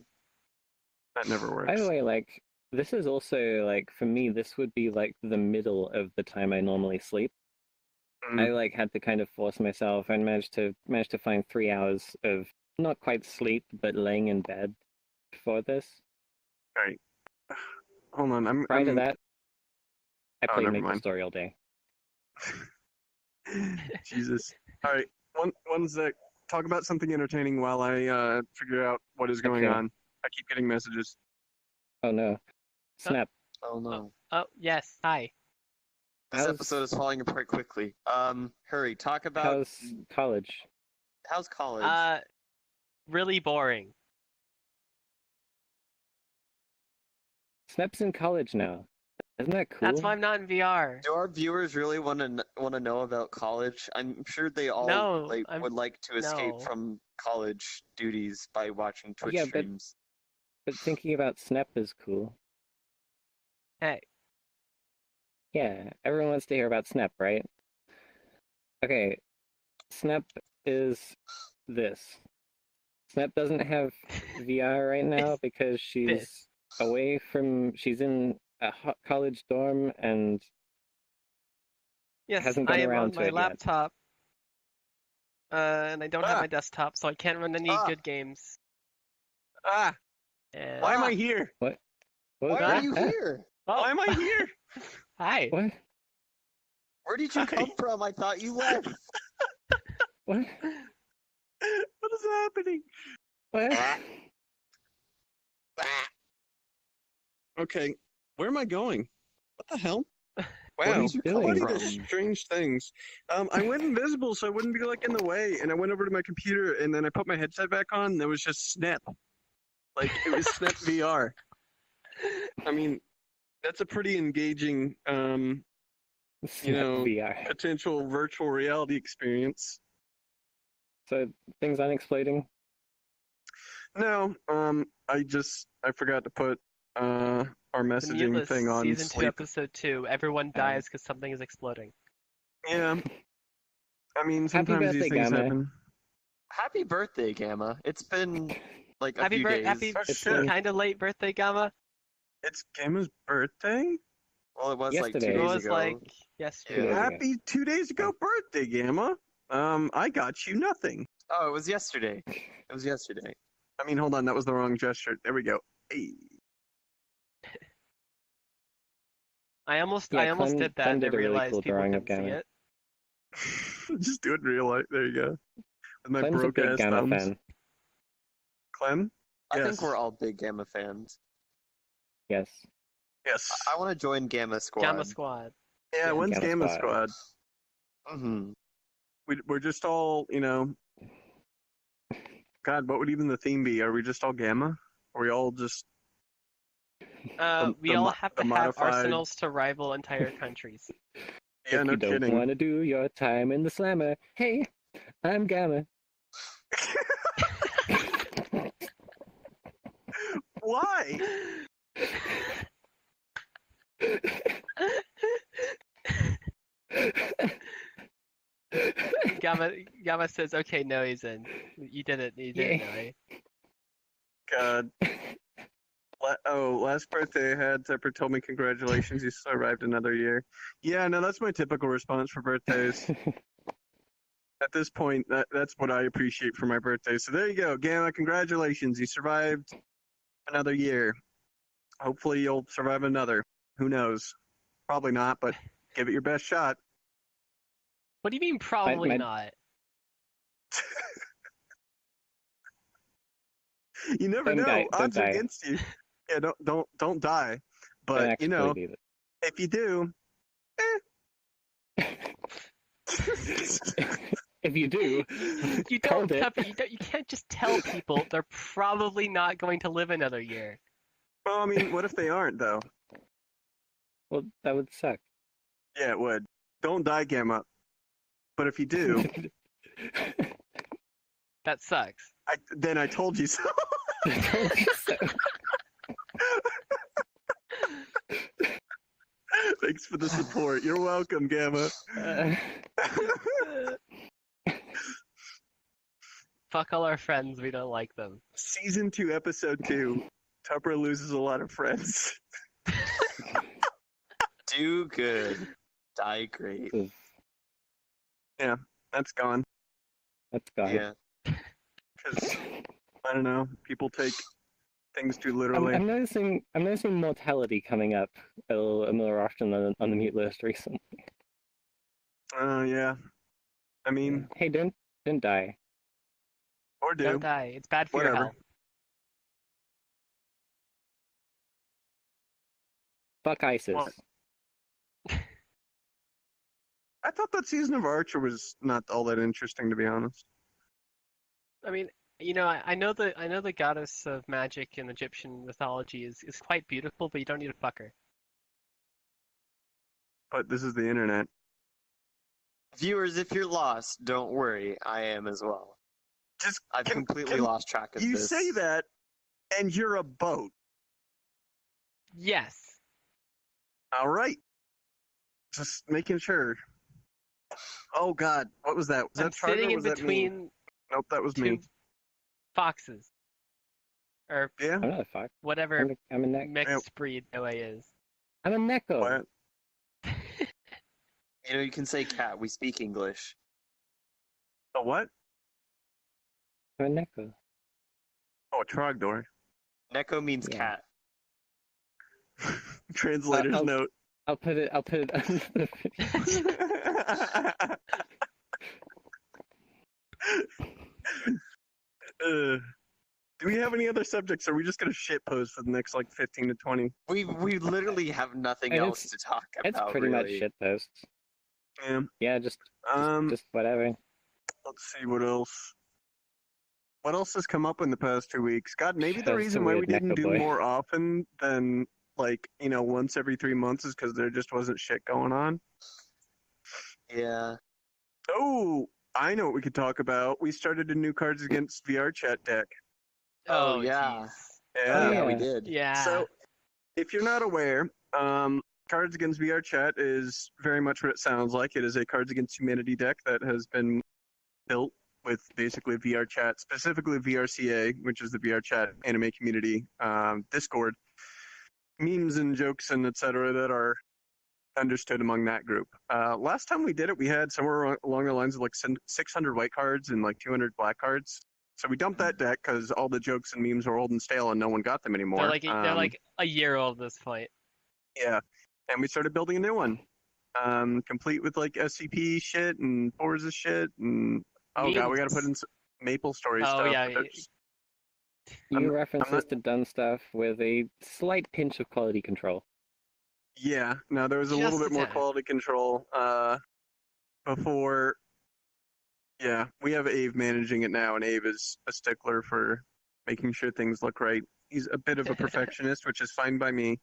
Speaker 1: That never works.
Speaker 3: By the way, like this is also like for me, this would be like the middle of the time I normally sleep.
Speaker 1: Mm.
Speaker 3: I like had to kind of force myself and managed to find 3 hours of not quite sleep, but laying in bed for this.
Speaker 1: Right. Hold on. I'm.
Speaker 3: Prior to that, I
Speaker 1: Oh,
Speaker 3: played
Speaker 1: never
Speaker 3: Maple
Speaker 1: mind.
Speaker 3: Story all day.
Speaker 1: Jesus. All right. One sec. Talk about something entertaining while I figure out what is going
Speaker 3: Okay.
Speaker 1: on. I keep getting messages.
Speaker 3: Oh no. Snap.
Speaker 2: oh no!
Speaker 4: Oh yes. Hi.
Speaker 2: This
Speaker 3: How's-
Speaker 2: episode is falling apart quickly. Hurry, talk about
Speaker 3: How's college?
Speaker 2: how's college?
Speaker 4: Really boring.
Speaker 3: Snap's in college now. Isn't that cool?
Speaker 4: That's why I'm not in VR.
Speaker 2: Do our viewers really want to know about college? I'm sure they all
Speaker 4: No,
Speaker 2: would like to escape
Speaker 4: no.
Speaker 2: from college duties by watching Twitch
Speaker 3: Yeah, but-
Speaker 2: streams.
Speaker 3: But thinking about Snap is cool.
Speaker 4: Hey.
Speaker 3: Yeah, everyone wants to hear about Snap, right? Okay, Snap is this. Snap doesn't have VR right now
Speaker 4: It's
Speaker 3: because she's
Speaker 4: this.
Speaker 3: she's in a college dorm and
Speaker 4: Yes,
Speaker 3: Hasn't
Speaker 4: I
Speaker 3: gotten
Speaker 4: am
Speaker 3: around
Speaker 4: on
Speaker 3: to
Speaker 4: my
Speaker 3: it yet.
Speaker 4: laptop. And I don't have
Speaker 1: Ah.
Speaker 4: my desktop, so I can't run any
Speaker 1: Ah.
Speaker 4: good games.
Speaker 1: Ah,
Speaker 4: And...
Speaker 1: why am I here?
Speaker 3: what
Speaker 2: Why
Speaker 3: was
Speaker 2: are
Speaker 3: that?
Speaker 2: you here?
Speaker 4: Oh,
Speaker 1: Why am I here?
Speaker 4: hi.
Speaker 3: What?
Speaker 2: Where did you
Speaker 1: Hi.
Speaker 2: come from? I thought you left.
Speaker 3: What?
Speaker 1: What is happening?
Speaker 3: What?
Speaker 1: Okay, where am I going? What the hell?
Speaker 3: What are
Speaker 1: Wow,
Speaker 3: you doing?
Speaker 1: what are
Speaker 2: from?
Speaker 1: these strange things? I went invisible so I wouldn't be like in the way, and I went over to my computer, and then I put my headset back on, and there was just Snap. Like it was Snap VR. I mean, that's a pretty engaging you know,
Speaker 3: VR.
Speaker 1: potential virtual reality experience.
Speaker 3: So things aren't exploding.
Speaker 1: No, I forgot to put our
Speaker 4: The
Speaker 1: messaging
Speaker 4: Muteless
Speaker 1: thing on
Speaker 4: season 2,
Speaker 1: sleep.
Speaker 4: episode 2. Everyone dies because something is exploding.
Speaker 1: Yeah, I mean
Speaker 3: Happy
Speaker 1: sometimes these
Speaker 3: birthday,
Speaker 1: things
Speaker 3: Gamma.
Speaker 1: happen.
Speaker 2: Happy birthday, Gamma. It's been like a
Speaker 4: Happy
Speaker 2: few
Speaker 4: birthday!
Speaker 2: days.
Speaker 4: Happy
Speaker 1: Oh, shit.
Speaker 4: kind of late birthday, Gamma.
Speaker 1: It's Gamma's birthday.
Speaker 2: Well, it was like
Speaker 3: Yesterday.
Speaker 2: 2
Speaker 4: It
Speaker 2: days
Speaker 4: was
Speaker 2: ago.
Speaker 4: like yesterday.
Speaker 3: Yeah.
Speaker 1: Happy 2 days ago birthday, Gamma. I got you nothing.
Speaker 2: Oh, it was yesterday. It was yesterday.
Speaker 1: I mean, hold on, that was the wrong gesture. There we go. Hey.
Speaker 4: I almost
Speaker 3: Yeah,
Speaker 4: did that
Speaker 3: Clem
Speaker 4: and I
Speaker 3: did a really
Speaker 4: realized
Speaker 3: cool
Speaker 4: people
Speaker 3: drawing
Speaker 4: couldn't
Speaker 3: of
Speaker 4: see
Speaker 3: Gamma.
Speaker 4: it.
Speaker 1: Just do it in real life. There you go. With my
Speaker 3: Clem's a
Speaker 1: broke
Speaker 3: big
Speaker 1: ass
Speaker 3: Gamma
Speaker 1: thumbs.
Speaker 3: fan.
Speaker 1: Clem?
Speaker 2: I
Speaker 1: Yes.
Speaker 2: think we're all big Gamma fans.
Speaker 3: Yes.
Speaker 1: Yes.
Speaker 2: I want to join Gamma Squad.
Speaker 4: Gamma Squad.
Speaker 1: Yeah, when's
Speaker 3: Gamma
Speaker 1: Gamma
Speaker 3: Squad.
Speaker 1: Squad?
Speaker 2: Mm-hmm.
Speaker 1: We're just all, you know. God, what would even the theme be? Are we just all Gamma? Are we all just.
Speaker 4: We
Speaker 1: the
Speaker 4: all
Speaker 1: mo-
Speaker 4: have
Speaker 1: the
Speaker 4: to have
Speaker 1: modified-
Speaker 4: arsenals to rival entire countries.
Speaker 1: Yeah,
Speaker 3: If
Speaker 1: no
Speaker 3: you don't
Speaker 1: kidding.
Speaker 3: want to do your time in the slammer, hey, I'm Gamma.
Speaker 1: Why?
Speaker 4: Gamma says, "Okay, no, he's in. You did it. You did it,
Speaker 3: Yay.
Speaker 4: Noe."
Speaker 1: God. Last birthday I had, Tepper told me congratulations, you survived another year. Yeah, no, that's my typical response for birthdays. At this point, that's what I appreciate for my birthday. So there you go, Gamma, congratulations, you survived another year. Hopefully you'll survive another. Who knows? Probably not, but give it your best shot.
Speaker 4: What do you mean, probably
Speaker 3: my-
Speaker 4: not?
Speaker 1: You never
Speaker 3: Don't
Speaker 1: know.
Speaker 3: die, don't
Speaker 1: Odds are
Speaker 3: die.
Speaker 1: against you. Yeah, don't die.
Speaker 3: Don't
Speaker 1: But
Speaker 3: actually
Speaker 1: you know,
Speaker 3: do
Speaker 1: if you do,
Speaker 3: If you do,
Speaker 4: You
Speaker 3: called
Speaker 4: don't,
Speaker 3: it.
Speaker 4: Pepper, you can't just tell people they're probably not going to live another year.
Speaker 1: well, I mean, what if they aren't though?
Speaker 3: Well, that would suck.
Speaker 1: Yeah, it would. Don't die, Gamma. But if you do,
Speaker 4: That sucks.
Speaker 1: then I told you so. Thanks for the support. You're welcome, Gamma.
Speaker 4: Fuck all our friends. We don't like them.
Speaker 1: Season 2, Episode 2. Tupper loses a lot of friends.
Speaker 2: Do good. Die great.
Speaker 1: That's gone.
Speaker 3: That's gone.
Speaker 2: Yeah.
Speaker 1: Because, I don't know, people take things too
Speaker 3: I'm,
Speaker 1: literally.
Speaker 3: I'm noticing mortality coming up a little more often on the mute list recently.
Speaker 1: Yeah. I mean,
Speaker 3: Hey, don't die.
Speaker 1: or do.
Speaker 4: Don't die. It's bad for your
Speaker 1: Whatever.
Speaker 4: health.
Speaker 3: Fuck ISIS.
Speaker 1: Well, I thought that season of Archer was not all that interesting, to be honest.
Speaker 4: I mean, you know, I know the goddess of magic in Egyptian mythology is quite beautiful, but you don't need to fuck her.
Speaker 1: But this is the internet.
Speaker 2: Viewers, if you're lost, don't worry. I am as well.
Speaker 1: Just
Speaker 2: I've completely lost track of
Speaker 1: you
Speaker 2: this.
Speaker 1: say that, and you're a boat.
Speaker 4: Yes.
Speaker 1: All right. Just making sure. Oh God, what was that? Was
Speaker 4: I'm
Speaker 1: that Charter?
Speaker 4: sitting
Speaker 1: Or
Speaker 4: in
Speaker 1: was that me?
Speaker 4: between
Speaker 1: Nope, that was
Speaker 4: two
Speaker 1: me.
Speaker 4: foxes. Or
Speaker 1: Yeah.
Speaker 3: I'm not a fuck.
Speaker 4: whatever
Speaker 3: I'm a neck.
Speaker 4: mixed breed Noah is.
Speaker 3: I'm a neko.
Speaker 1: What?
Speaker 2: You know, you can say cat. We speak English.
Speaker 1: A what?
Speaker 3: I'm a neko.
Speaker 1: Oh, a Trogdor.
Speaker 2: Neko means
Speaker 3: Yeah.
Speaker 2: cat.
Speaker 1: Translator's
Speaker 3: I'll-
Speaker 1: note.
Speaker 3: I'll put it under the
Speaker 1: Do we have any other subjects? Or are we just gonna shit post for the next like 15 to 20?
Speaker 2: We literally have nothing
Speaker 3: And
Speaker 2: else to talk
Speaker 3: It's
Speaker 2: about.
Speaker 3: pretty much
Speaker 2: really.
Speaker 3: shit posts.
Speaker 1: Yeah.
Speaker 3: Yeah, just
Speaker 1: Um.
Speaker 3: whatever.
Speaker 1: Let's see what else. What else has come up in the past 2 weeks? God, maybe the
Speaker 3: That's
Speaker 1: reason
Speaker 3: a
Speaker 1: why we
Speaker 3: weird
Speaker 1: didn't
Speaker 3: Neko
Speaker 1: do
Speaker 3: boy.
Speaker 1: more often than like once every 3 months is because there just wasn't shit going on.
Speaker 2: Yeah.
Speaker 1: Oh, I know what we could talk about. We started a new Cards Against VR chat deck.
Speaker 2: Oh, yeah.
Speaker 4: jeez.
Speaker 2: Oh,
Speaker 3: Oh,
Speaker 2: yeah, we
Speaker 3: yeah.
Speaker 2: did.
Speaker 4: Yeah.
Speaker 1: So, if you're not aware, Cards Against VR Chat is very much what it sounds like. It is a Cards Against Humanity deck that has been built with basically VR Chat, specifically VRCA, which is the VR Chat anime community Discord, memes and jokes and etc. that are understood among that group. Last time we did it, we had somewhere along the lines of like 600 white cards and like 200 black cards. So we dumped that deck because all the jokes and memes were old and stale and no one got them anymore.
Speaker 4: they're like a year old at this point.
Speaker 1: Yeah, and we started building a new one, complete with like SCP shit and Forza shit, and oh god, we got to put in some Maple Story
Speaker 4: Oh,
Speaker 1: stuff.
Speaker 4: yeah,
Speaker 1: but there's-
Speaker 3: You
Speaker 1: I'm
Speaker 3: references
Speaker 1: not-
Speaker 3: to done stuff with a slight pinch of quality control.
Speaker 1: Yeah, no, there was a little
Speaker 4: Just
Speaker 1: bit
Speaker 4: a
Speaker 1: more
Speaker 4: tad.
Speaker 1: quality control before. Yeah, we have Ave managing it now, and Ave is a stickler for making sure things look right. He's a bit of a perfectionist, which is fine by me.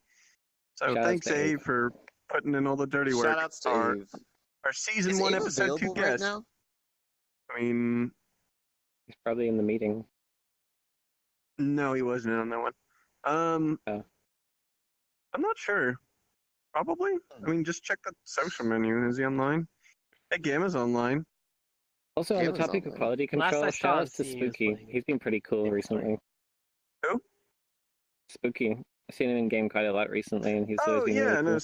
Speaker 1: So
Speaker 3: Shout outs
Speaker 1: thanks,
Speaker 3: to
Speaker 1: Ave,
Speaker 3: Ave.
Speaker 1: for putting in all the dirty work.
Speaker 2: Shout outs to
Speaker 1: our,
Speaker 2: Ave.
Speaker 1: our season
Speaker 2: Is
Speaker 1: 1,
Speaker 2: Ave
Speaker 1: episode 2
Speaker 2: available right
Speaker 1: guest.
Speaker 2: now?
Speaker 1: I mean,
Speaker 3: He's probably in the meeting.
Speaker 1: no, he wasn't on that one.
Speaker 3: Oh.
Speaker 1: I'm not sure. Probably. I mean, just check the social menu. Is he online? Hey, Gamma's online.
Speaker 3: Also, on the
Speaker 2: Gamer's
Speaker 3: topic of
Speaker 2: online.
Speaker 3: quality
Speaker 4: Last
Speaker 3: control,
Speaker 4: I
Speaker 3: shout
Speaker 4: saw
Speaker 3: outs to
Speaker 4: him, he was
Speaker 3: Spooky.
Speaker 4: playing
Speaker 3: He's been pretty cool
Speaker 4: Maple
Speaker 3: recently.
Speaker 1: Who?
Speaker 3: Spooky. I've seen him in game quite a lot recently, and he's
Speaker 1: Oh
Speaker 3: always been
Speaker 1: yeah,
Speaker 3: really cool.
Speaker 1: no,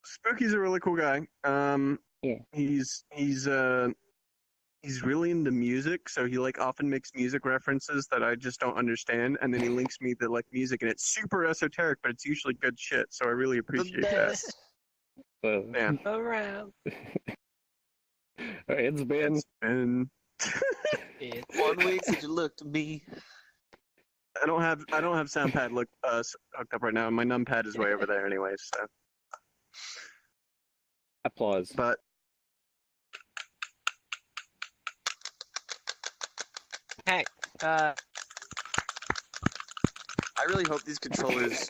Speaker 1: Spooky's a really cool guy.
Speaker 3: Yeah.
Speaker 1: He's really into music, so he like often makes music references that I just don't understand, and then he links me to like music, and it's super esoteric, but it's usually good shit. So I really
Speaker 2: The
Speaker 1: appreciate that.
Speaker 2: best.
Speaker 3: Whoa.
Speaker 1: Yeah.
Speaker 4: Around.
Speaker 3: It's been.
Speaker 1: And
Speaker 4: It's
Speaker 2: 1 week since you looked at me.
Speaker 1: I don't have SoundPad hooked up right now, and my numpad is way over there, anyways. So,
Speaker 3: Applause.
Speaker 1: but
Speaker 4: hey,
Speaker 2: I really hope these controllers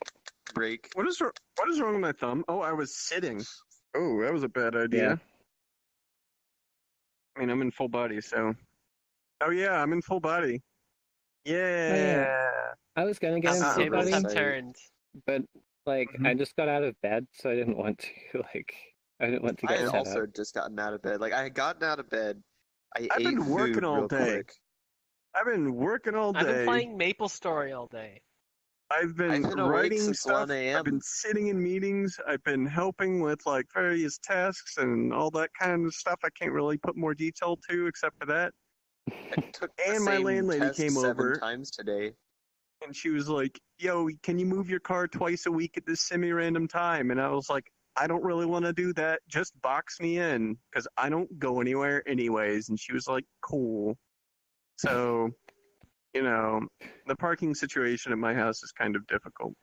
Speaker 2: break.
Speaker 1: what is wrong with my thumb? Oh, I was sitting. Oh, that was a bad idea.
Speaker 3: Yeah.
Speaker 1: I mean, I'm in full body, so. Oh yeah, I'm in full body. Yeah.
Speaker 3: I was gonna get
Speaker 2: That's
Speaker 3: into
Speaker 2: not
Speaker 3: full
Speaker 2: really
Speaker 4: tables
Speaker 3: body,
Speaker 4: have
Speaker 2: exciting.
Speaker 4: turned.
Speaker 3: but like
Speaker 1: Mhm.
Speaker 3: I just got out of bed, so I didn't want to I didn't want to
Speaker 2: I
Speaker 3: get
Speaker 2: had
Speaker 3: set
Speaker 2: also
Speaker 3: up.
Speaker 2: just gotten out of bed. Like I had gotten out of bed. I
Speaker 1: I've
Speaker 2: ate
Speaker 1: been working
Speaker 2: food
Speaker 1: all
Speaker 2: real
Speaker 1: day.
Speaker 2: quick.
Speaker 1: I've been working all day.
Speaker 4: I've been playing Maple Story all day.
Speaker 1: I've been
Speaker 2: I've been awake
Speaker 1: writing
Speaker 2: since
Speaker 1: stuff.
Speaker 2: 1 a.m.
Speaker 1: I've been sitting in meetings. I've been helping with like various tasks and all that kind of stuff. I can't really put more detail to except for that.
Speaker 2: I took the
Speaker 1: And my
Speaker 2: same
Speaker 1: landlady
Speaker 2: test
Speaker 1: came
Speaker 2: 7
Speaker 1: over.
Speaker 2: times today.
Speaker 1: And she was like, "Yo, can you move your car twice a week at this semi-random time?" And I was like, "I don't really want to do that. Just box me in because I don't go anywhere anyways." And she was like, "Cool." So, you know, the parking situation at my house is kind of difficult.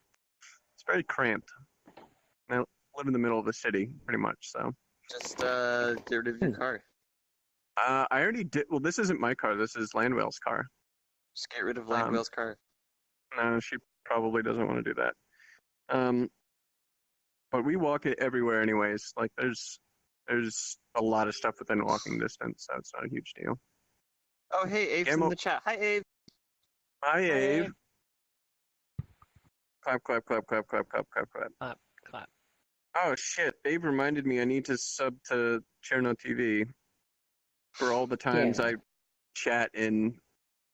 Speaker 1: It's very cramped. I live in the middle of the city, pretty much. So,
Speaker 2: Just get rid of your car.
Speaker 1: I already did. Well, this isn't my car. This is Landwell's car.
Speaker 2: Just get rid of Langwell's car.
Speaker 1: No, she probably doesn't want to do that. But we walk it everywhere anyways. Like there's a lot of stuff within walking distance, so it's not a huge deal.
Speaker 2: Oh, hey, Abe's in
Speaker 1: Gamma-
Speaker 2: the chat. Hi, Abe.
Speaker 1: Hi, Ave.
Speaker 4: Abe.
Speaker 1: Clap, clap, clap, clap, clap, clap, clap, clap.
Speaker 4: Clap.
Speaker 1: Oh shit! Abe reminded me I need to sub to Cherno TV for all the times
Speaker 3: Yeah.
Speaker 1: I chat in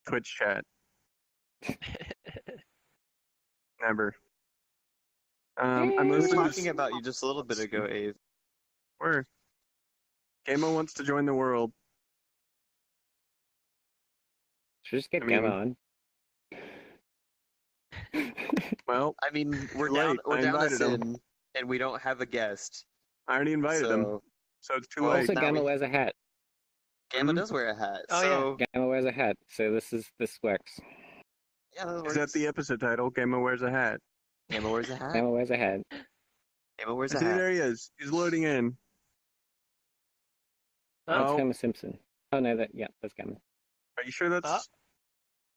Speaker 1: Twitch chat. Never. I
Speaker 2: We were
Speaker 1: mostly
Speaker 2: talking
Speaker 1: just
Speaker 2: about you just a little bit ago, Abe.
Speaker 1: where Gamo wants to join the world.
Speaker 3: Should just get
Speaker 1: I mean-
Speaker 3: Gamma on.
Speaker 1: Well,
Speaker 2: I mean, we're
Speaker 1: Too
Speaker 2: down,
Speaker 1: late.
Speaker 2: we're
Speaker 1: I
Speaker 2: down a
Speaker 1: invited him.
Speaker 2: sin, and we don't have a guest.
Speaker 1: I already invited him,
Speaker 2: So
Speaker 1: so it's too
Speaker 2: Well,
Speaker 1: late.
Speaker 3: Also,
Speaker 2: now
Speaker 3: Gamma
Speaker 2: we-
Speaker 3: wears a hat.
Speaker 2: Gamma
Speaker 1: Mhm.
Speaker 2: does wear a hat.
Speaker 4: Oh,
Speaker 2: so
Speaker 3: Gamma wears a hat, so this works.
Speaker 2: yeah, that
Speaker 1: Is that
Speaker 2: works.
Speaker 1: the episode title? Gamo wears a hat.
Speaker 2: Gamma wears a hat.
Speaker 3: Gamma wears a hat.
Speaker 2: Gamma wears a
Speaker 1: See,
Speaker 2: hat.
Speaker 1: there he is. He's loading in.
Speaker 3: That's
Speaker 1: Oh.
Speaker 3: Gamma Simpson. Oh no, that's Gamma.
Speaker 1: Are you sure that's?
Speaker 4: Uh.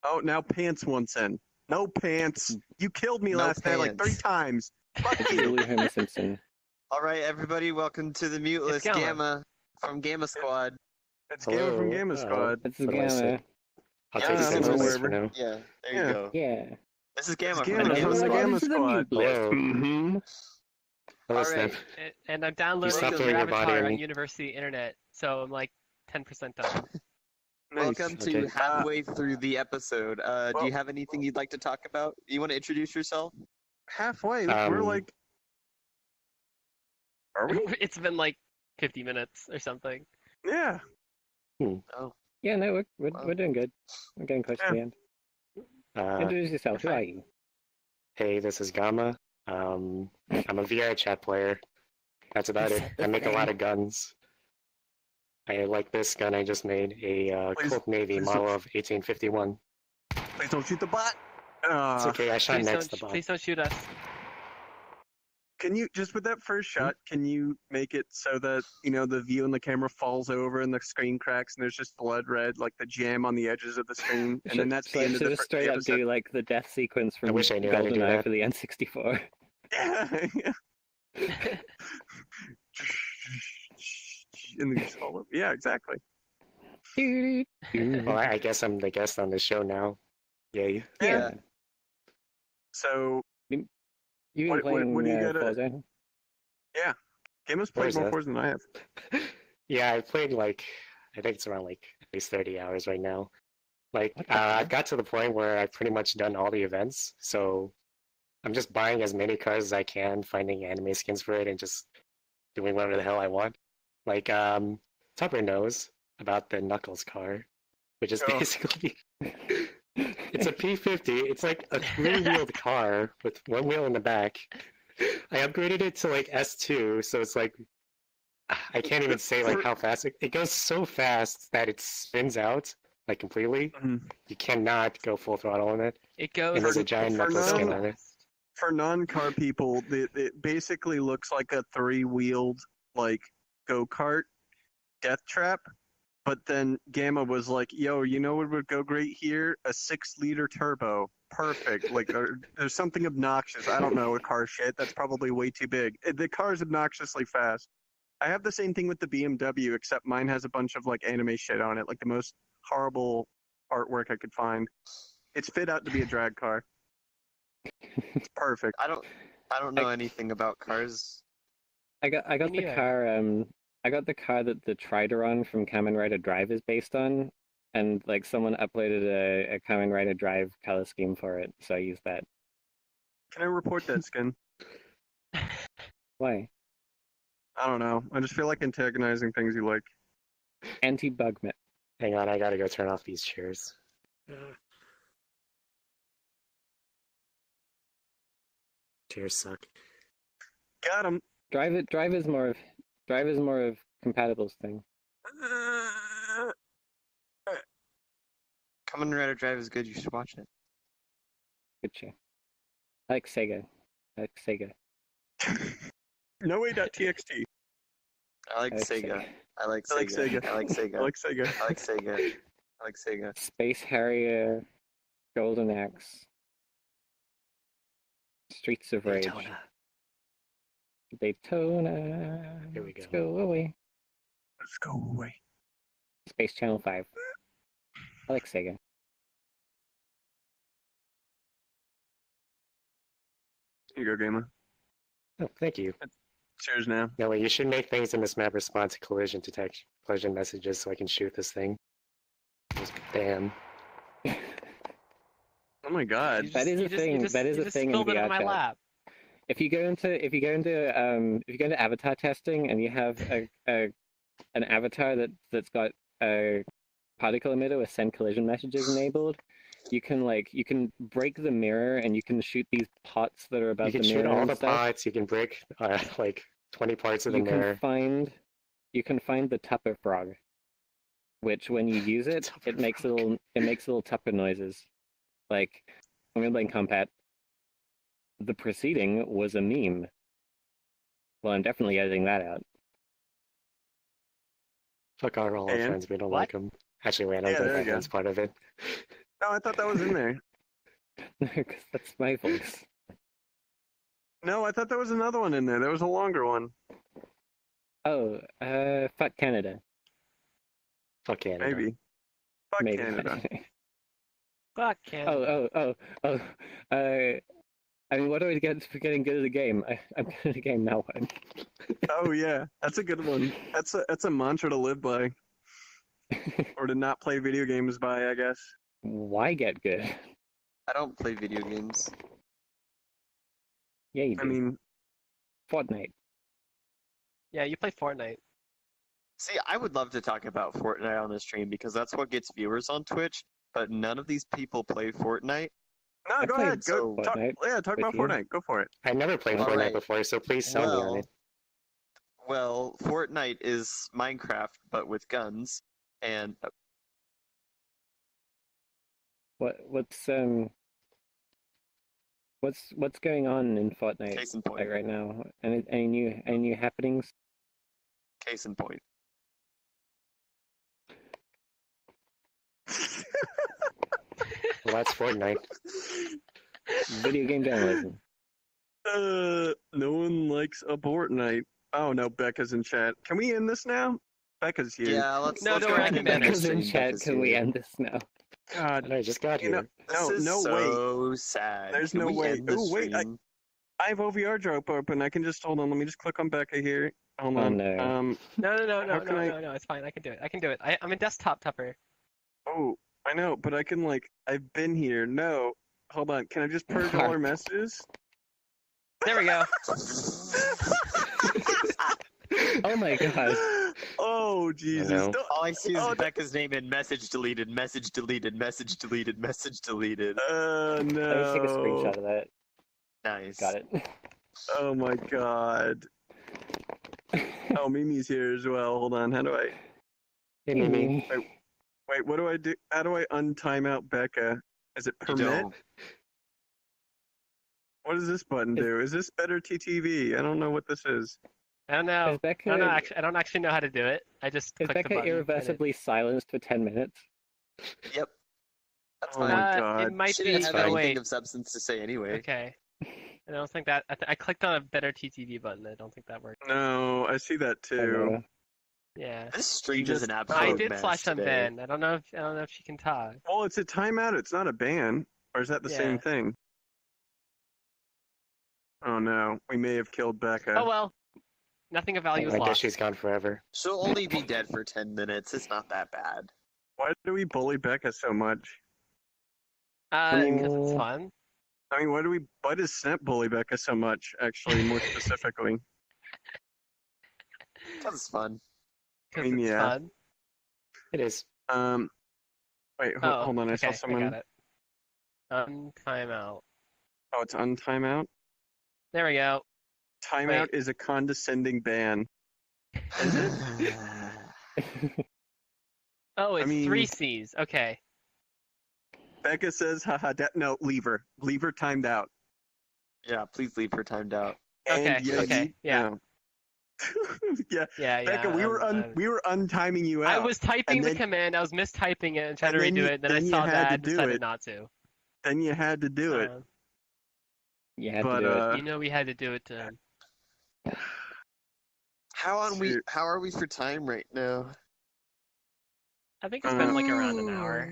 Speaker 1: Oh, now Pants wants in. No Pants. You killed me
Speaker 2: No
Speaker 1: last night like 3
Speaker 2: Pants.
Speaker 1: times. Fuck
Speaker 3: It's
Speaker 1: you.
Speaker 3: Blue Homer Simpson.
Speaker 2: All right, everybody, welcome to the muteless
Speaker 4: Gamma.
Speaker 2: Gamma. from Gamma Squad.
Speaker 1: It's Gamma from Gamma Squad.
Speaker 3: It's
Speaker 6: What do I say?
Speaker 3: Gamma.
Speaker 6: I'll
Speaker 2: Yeah,
Speaker 6: take
Speaker 2: I
Speaker 6: San
Speaker 2: don't know,
Speaker 6: Francisco for
Speaker 1: wherever.
Speaker 6: now.
Speaker 2: Yeah, there
Speaker 1: Yeah.
Speaker 2: you go.
Speaker 3: Yeah.
Speaker 2: This is Gamma from
Speaker 1: Gamma
Speaker 2: the
Speaker 1: from
Speaker 2: Gamma
Speaker 1: the
Speaker 2: Squad.
Speaker 1: Gamma
Speaker 3: This is the
Speaker 1: Squad.
Speaker 6: Hello.
Speaker 3: Mm-hmm.
Speaker 6: Hello,
Speaker 2: All
Speaker 6: Snap.
Speaker 2: right.
Speaker 4: And I'm downloading
Speaker 2: stop
Speaker 4: your
Speaker 6: throwing your body
Speaker 4: avatar
Speaker 6: at
Speaker 4: on
Speaker 6: me.
Speaker 4: university internet, so I'm like 10% done.
Speaker 1: Nice.
Speaker 2: Welcome to
Speaker 6: Okay.
Speaker 2: halfway through the episode. Do
Speaker 1: well-
Speaker 2: you have anything you'd like to talk about? You want to introduce yourself?
Speaker 1: Halfway. We're like. Are we?
Speaker 4: It's been like 50 minutes or something.
Speaker 1: Yeah.
Speaker 2: Oh,
Speaker 3: Yeah, no, we're
Speaker 2: Wow.
Speaker 3: we're doing good. We're getting close to the end. Introduce yourself. Who are you?
Speaker 6: Hey, this is Gamma. I'm a VR chat player. That's about it. I make a lot of guns. I like this gun I just made, a
Speaker 1: Please-
Speaker 6: Colt Navy
Speaker 1: please
Speaker 6: model
Speaker 1: don't-
Speaker 6: of 1851.
Speaker 1: Please don't shoot the bot.
Speaker 6: It's okay, I shot
Speaker 4: Please
Speaker 6: next
Speaker 4: don't,
Speaker 6: the bot.
Speaker 4: please don't shoot us.
Speaker 1: Can you just with that first shot? Can you make it so that the view in the camera falls over and the screen cracks and there's just blood red, like the jam on the edges of the screen, and then that's the end of
Speaker 3: so
Speaker 1: the
Speaker 3: just
Speaker 1: fir-
Speaker 3: straight
Speaker 1: the
Speaker 3: up
Speaker 1: episode.
Speaker 3: do like the death sequence from
Speaker 6: wish I knew how to do
Speaker 3: GoldenEye
Speaker 6: that.
Speaker 3: for the N64.
Speaker 1: Yeah. And then just all over. Yeah, exactly.
Speaker 6: Well, I guess I'm the guest on the show now. Yay.
Speaker 3: Yeah.
Speaker 1: So
Speaker 3: You've been
Speaker 1: What-
Speaker 3: playing
Speaker 1: what do you gotta-
Speaker 3: Forza?
Speaker 1: Gamma's played more
Speaker 6: Forza.
Speaker 1: Forza than I have.
Speaker 6: Yeah, I played I think it's around at least 30 hours right now.
Speaker 3: What the
Speaker 6: I
Speaker 3: heck?
Speaker 6: got to the point where I've pretty much done all the events, so I'm just buying as many cars as I can, finding anime skins for it, and just doing whatever the hell I want. Tupper knows about the Knuckles car, which is
Speaker 1: Oh.
Speaker 6: basically it's a P50. It's like a three-wheeled car with one wheel in the back. I upgraded it to S2, so it's I can't even say how fast it goes. So fast that it spins out completely.
Speaker 1: Mhm.
Speaker 6: You cannot go full throttle on it.
Speaker 4: It goes
Speaker 6: And there's a giant
Speaker 1: for
Speaker 6: Knuckles
Speaker 1: now-
Speaker 6: skin on it.
Speaker 4: fast.
Speaker 1: For non-car people, it basically looks like a three-wheeled go-kart death trap. But then Gamma was like, "Yo, you know what would go great here? A 6-liter turbo, perfect. There's something obnoxious. I don't know, a car shit. That's probably way too big. The car is obnoxiously fast. I have the same thing with the BMW, except mine has a bunch of anime shit on it, the most horrible artwork I could find. It's fit out to be a drag car. It's perfect.
Speaker 2: I don't know anything about cars.
Speaker 3: I got
Speaker 4: Me
Speaker 3: the
Speaker 4: neither.
Speaker 3: car. I got the car that the Trideron from Kamen Rider Drive is based on, and someone uploaded a Kamen Rider Drive color scheme for it, so I used that.
Speaker 1: Can I report that skin?
Speaker 3: Why?
Speaker 1: I don't know. I just feel like antagonizing things you like.
Speaker 3: Anti-bug met.
Speaker 6: Hang on, I gotta go turn off these chairs. Chairs suck.
Speaker 1: Got him.
Speaker 3: Drive is more of Compatible's thing.
Speaker 2: Kamen Rider Drive is good. You should watch it.
Speaker 3: Good show. I like Sega.
Speaker 1: No way.txt.
Speaker 2: I like
Speaker 3: I like
Speaker 2: Sega. I like
Speaker 1: I like
Speaker 2: Sega.
Speaker 1: Sega.
Speaker 2: I like Sega.
Speaker 1: I like Sega.
Speaker 2: I like Sega. I like Sega.
Speaker 3: Space Harrier, Golden Axe, Streets of Rage, Daytona.
Speaker 6: Here we
Speaker 3: Let's
Speaker 6: go.
Speaker 3: go away.
Speaker 1: Let's go away.
Speaker 3: Space Channel 5. I like Sega.
Speaker 1: Here you go, Gamer.
Speaker 6: Oh, thank you.
Speaker 1: Cheers now.
Speaker 6: No, wait, you should make things in this map respond to collision messages so I can shoot this thing. Just bam.
Speaker 1: Oh my god.
Speaker 3: That is a thing. That is
Speaker 4: you
Speaker 3: a
Speaker 4: just
Speaker 3: thing in
Speaker 4: spilled it
Speaker 3: VR
Speaker 4: in my
Speaker 3: chat.
Speaker 4: lap.
Speaker 3: If you go into avatar testing and you have an avatar that's got a particle emitter with send collision messages enabled, you can break the mirror and you can shoot these pots that are above
Speaker 6: You can
Speaker 3: the
Speaker 6: shoot
Speaker 3: mirror
Speaker 6: all
Speaker 3: and
Speaker 6: the
Speaker 3: stuff.
Speaker 6: pots, you can break 20 parts of the
Speaker 3: You
Speaker 6: mirror.
Speaker 3: can find the Tupper frog, which when you use it,
Speaker 6: Tupper
Speaker 3: it makes
Speaker 6: frog.
Speaker 3: little Tupper noises. I'm gonna blame Compat. The preceding was a meme. Well, I'm definitely editing that out.
Speaker 6: Fuck our all our
Speaker 1: And?
Speaker 6: friends, we don't
Speaker 4: What?
Speaker 6: like them. Actually, wait, I don't
Speaker 1: Yeah,
Speaker 6: think
Speaker 1: there you
Speaker 6: that
Speaker 1: go.
Speaker 6: one's part of it.
Speaker 1: No, I thought that was in there.
Speaker 3: No, because that's my voice.
Speaker 1: No, I thought there was another one in there. There was a longer one.
Speaker 3: Fuck Canada.
Speaker 6: Fuck Canada.
Speaker 1: Maybe. Fuck
Speaker 3: Maybe.
Speaker 1: Canada.
Speaker 4: Fuck
Speaker 3: Oh,
Speaker 4: Canada.
Speaker 3: oh. I mean, what do I get for getting good at the game? I'm good at the game now.
Speaker 1: Oh yeah, that's a good one. That's a mantra to live by, or to not play video games by, I guess.
Speaker 3: Why get good?
Speaker 2: I don't play video games.
Speaker 3: Yeah, you do.
Speaker 1: I mean,
Speaker 3: Fortnite.
Speaker 4: Yeah, you play Fortnite.
Speaker 2: See, I would love to talk about Fortnite on the stream because that's what gets viewers on Twitch, but none of these people play Fortnite.
Speaker 1: no,
Speaker 3: I
Speaker 1: go
Speaker 3: played
Speaker 1: ahead. Go talk.
Speaker 3: Fortnite
Speaker 1: Yeah, talk
Speaker 3: with
Speaker 1: about
Speaker 3: you.
Speaker 1: Fortnite. Go for it.
Speaker 6: I never played
Speaker 2: All
Speaker 6: Fortnite
Speaker 2: right.
Speaker 6: before, so please sell me on it.
Speaker 2: Well, Fortnite is Minecraft, but with guns, and
Speaker 3: What's going on in Fortnite
Speaker 2: case in point.
Speaker 3: like right now? Any new happenings?
Speaker 2: Case in point.
Speaker 6: Well, that's Fortnite.
Speaker 3: Video game journalism.
Speaker 1: No one likes a Fortnite. Oh no, Becca's in chat. Can we end this now? Becca's here.
Speaker 2: Yeah, let's
Speaker 4: No,
Speaker 2: let's
Speaker 4: don't
Speaker 2: go
Speaker 4: worry, I
Speaker 2: ahead
Speaker 4: can
Speaker 2: and end
Speaker 4: manage.
Speaker 3: Becca's
Speaker 2: this
Speaker 3: in
Speaker 2: stream.
Speaker 3: chat.
Speaker 2: Becca's
Speaker 3: Can we
Speaker 2: here.
Speaker 3: end this now?
Speaker 1: God,
Speaker 6: And I just got
Speaker 1: you
Speaker 6: here.
Speaker 1: know,
Speaker 2: This
Speaker 1: no,
Speaker 2: is
Speaker 1: no, wait.
Speaker 2: so sad.
Speaker 1: There's
Speaker 2: Can
Speaker 1: no
Speaker 2: we
Speaker 1: way.
Speaker 2: end this
Speaker 1: Oh wait,
Speaker 2: stream?
Speaker 1: I have OVR drop open. I can just hold on. Let me just click on Becca here. Hold
Speaker 3: Oh,
Speaker 1: on.
Speaker 3: no.
Speaker 1: How can I-
Speaker 4: No, it's fine. I can do it. I'm a desktop tupper.
Speaker 1: Oh, I know, but I can I've been here. No, hold on. Can I just purge all our messages?
Speaker 4: There we go.
Speaker 3: Oh my god.
Speaker 1: Oh Jesus!
Speaker 6: know.
Speaker 1: Don't-
Speaker 2: All I see is
Speaker 1: Oh,
Speaker 2: Becca's name and message deleted, message deleted, message deleted, message deleted.
Speaker 3: Let me take a
Speaker 1: no.
Speaker 3: screenshot of that.
Speaker 2: Nice.
Speaker 3: Got it.
Speaker 1: Oh my God. Oh, Mimi's here as well. Hold on. How do I?
Speaker 6: Hey, Mimi.
Speaker 1: Wait. What do I do? How do I untime out Becca? Is it
Speaker 2: You
Speaker 1: permit?
Speaker 2: don't.
Speaker 1: What does this button do? Is this better TTV? I don't know what this is.
Speaker 4: I don't know.
Speaker 3: Is Becca,
Speaker 4: I don't know. I don't actually know how to do it. I just
Speaker 3: is
Speaker 4: clicked the
Speaker 3: Becca
Speaker 4: button. and
Speaker 3: irreversibly silenced for 10 minutes?
Speaker 2: Yep. That's
Speaker 1: Oh
Speaker 2: fine.
Speaker 1: my God.
Speaker 4: It might
Speaker 2: She
Speaker 4: be.
Speaker 2: didn't have
Speaker 6: fine.
Speaker 2: anything
Speaker 4: Wait.
Speaker 2: of substance to say anyway.
Speaker 4: Okay. I don't think that. I clicked on a better TTV button. I don't think that worked.
Speaker 1: No, I see that
Speaker 3: I don't
Speaker 1: too.
Speaker 3: know.
Speaker 4: Yeah.
Speaker 2: This stream
Speaker 1: You
Speaker 2: is an
Speaker 1: just-
Speaker 2: absolute
Speaker 4: I did
Speaker 2: mess
Speaker 4: slash
Speaker 2: today.
Speaker 4: unban. I don't know if she can talk.
Speaker 1: Well, it's a timeout. It's not a ban. Or is that the same
Speaker 4: Yeah.
Speaker 1: thing? Oh no, we may have killed Becca.
Speaker 4: Oh well. Nothing of value is
Speaker 6: I guess
Speaker 4: lost.
Speaker 6: she's gone forever.
Speaker 2: She'll only be dead for 10 minutes. It's not that bad.
Speaker 1: Why do we bully Becca so much?
Speaker 4: Because it's fun.
Speaker 1: I mean, why does Snap bully Becca so much, actually, more specifically?
Speaker 2: That's fun.
Speaker 4: Because
Speaker 1: mean,
Speaker 4: it's
Speaker 1: yeah.
Speaker 4: fun.
Speaker 6: It is.
Speaker 1: Wait,
Speaker 4: Oh,
Speaker 1: hold on, I saw
Speaker 4: okay,
Speaker 1: someone.
Speaker 4: I got it. Timeout.
Speaker 1: Oh, it's untimeout?
Speaker 4: There we go.
Speaker 1: Timeout is a condescending ban. Is it?
Speaker 4: Oh, it's
Speaker 1: mean-
Speaker 4: 3Cs. Okay.
Speaker 1: Becca says, haha, no, leave her. Leave her timed out.
Speaker 2: Yeah, please leave her timed out.
Speaker 4: Okay,
Speaker 1: And
Speaker 4: okay, yeah.
Speaker 1: no. Yeah,
Speaker 4: Yeah,
Speaker 1: Becca,
Speaker 4: yeah.
Speaker 1: we were untiming you
Speaker 4: I
Speaker 1: out.
Speaker 4: was typing
Speaker 1: And
Speaker 4: the
Speaker 1: then-
Speaker 4: command. I was mistyping it and trying
Speaker 1: and
Speaker 4: to
Speaker 1: then
Speaker 4: redo
Speaker 1: you-
Speaker 4: it. And then I
Speaker 1: then you
Speaker 4: saw
Speaker 1: had
Speaker 4: that
Speaker 1: to
Speaker 4: and
Speaker 1: do
Speaker 4: decided
Speaker 1: it.
Speaker 4: not to.
Speaker 1: Then you had to do it.
Speaker 3: You had
Speaker 1: But,
Speaker 3: to do it.
Speaker 4: You know we had to do it to.
Speaker 2: How
Speaker 1: Shoot.
Speaker 2: are we for time right now?
Speaker 4: I think it's been like around an hour.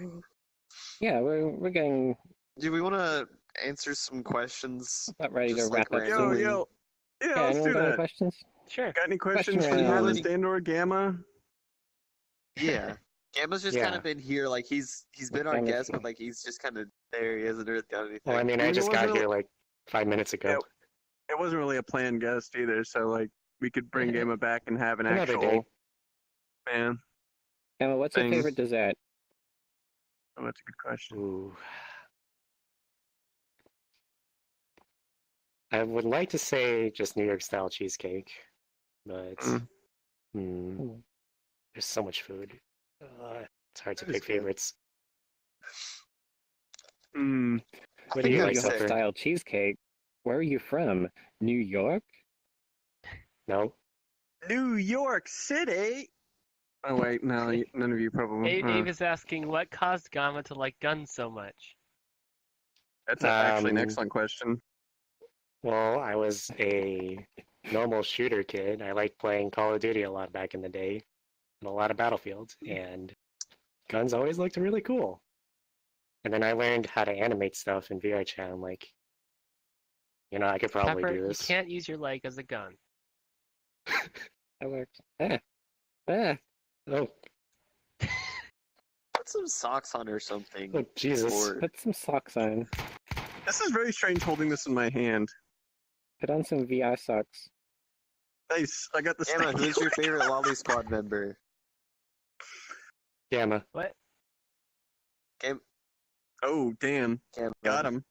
Speaker 3: Yeah, we're getting
Speaker 2: Do we want to answer some questions?
Speaker 3: about ready to
Speaker 2: Just
Speaker 3: wrap
Speaker 2: like
Speaker 3: up
Speaker 2: random-
Speaker 3: soon.
Speaker 1: Yeah,
Speaker 3: Yeah,
Speaker 1: let's
Speaker 3: anyone
Speaker 1: do
Speaker 3: got any
Speaker 1: that.
Speaker 3: questions?
Speaker 4: Sure.
Speaker 1: Got any questions
Speaker 3: Question
Speaker 1: for the
Speaker 3: round.
Speaker 1: analyst and/or Gamma?
Speaker 2: Yeah. Gamma's just
Speaker 6: Yeah.
Speaker 2: kind of been here, like he's been our
Speaker 3: Gamma's
Speaker 2: guest,
Speaker 3: here.
Speaker 2: but like he's just kind of there. He hasn't really done anything.
Speaker 6: Well, I mean,
Speaker 1: I
Speaker 6: I
Speaker 1: mean,
Speaker 6: just
Speaker 1: it
Speaker 6: got
Speaker 1: wasn't
Speaker 6: here like 5 minutes ago.
Speaker 1: It wasn't really a planned guest either, so we could bring Gamma back and have an
Speaker 6: Another
Speaker 1: actual
Speaker 6: day.
Speaker 1: man.
Speaker 3: Emma, what's your
Speaker 1: Thing.
Speaker 3: favorite dessert?
Speaker 1: Oh, that's a good question.
Speaker 6: Ooh. I would like to say just New York style cheesecake, but
Speaker 1: Mm.
Speaker 6: there's so much food. It's hard to
Speaker 1: That is
Speaker 6: pick
Speaker 1: good.
Speaker 6: favorites.
Speaker 1: Mm.
Speaker 6: What do you
Speaker 2: think
Speaker 6: like,
Speaker 2: I'd say-
Speaker 6: Pepper?
Speaker 3: Style cheesecake. Where are you from? New York?
Speaker 6: No?
Speaker 1: New York City. Oh wait, no, none of you probably.
Speaker 4: Abe is asking what caused Gamma to like guns so much.
Speaker 1: That's actually an
Speaker 6: Um,
Speaker 1: excellent question.
Speaker 6: Well, I was a normal shooter kid. I liked playing Call of Duty a lot back in the day, and a lot of Battlefield, and guns always looked really cool. And then I learned how to animate stuff in VRChat. I'm like, I could probably
Speaker 4: Pepper,
Speaker 6: do
Speaker 4: you
Speaker 6: this.
Speaker 4: can't use your leg as a gun.
Speaker 3: That works. Ah.
Speaker 6: Oh,
Speaker 2: Put some socks on or something.
Speaker 6: oh Jesus!
Speaker 2: Or
Speaker 3: Put some socks on.
Speaker 1: This is very strange holding this in my hand.
Speaker 3: Put on some VR socks.
Speaker 1: Nice. I got the
Speaker 2: Emma,
Speaker 1: sticky
Speaker 2: who's your favorite Lolly Squad member?
Speaker 6: Gamma.
Speaker 4: What?
Speaker 2: Cam-
Speaker 1: Oh, damn.
Speaker 2: Cam-
Speaker 1: Got him.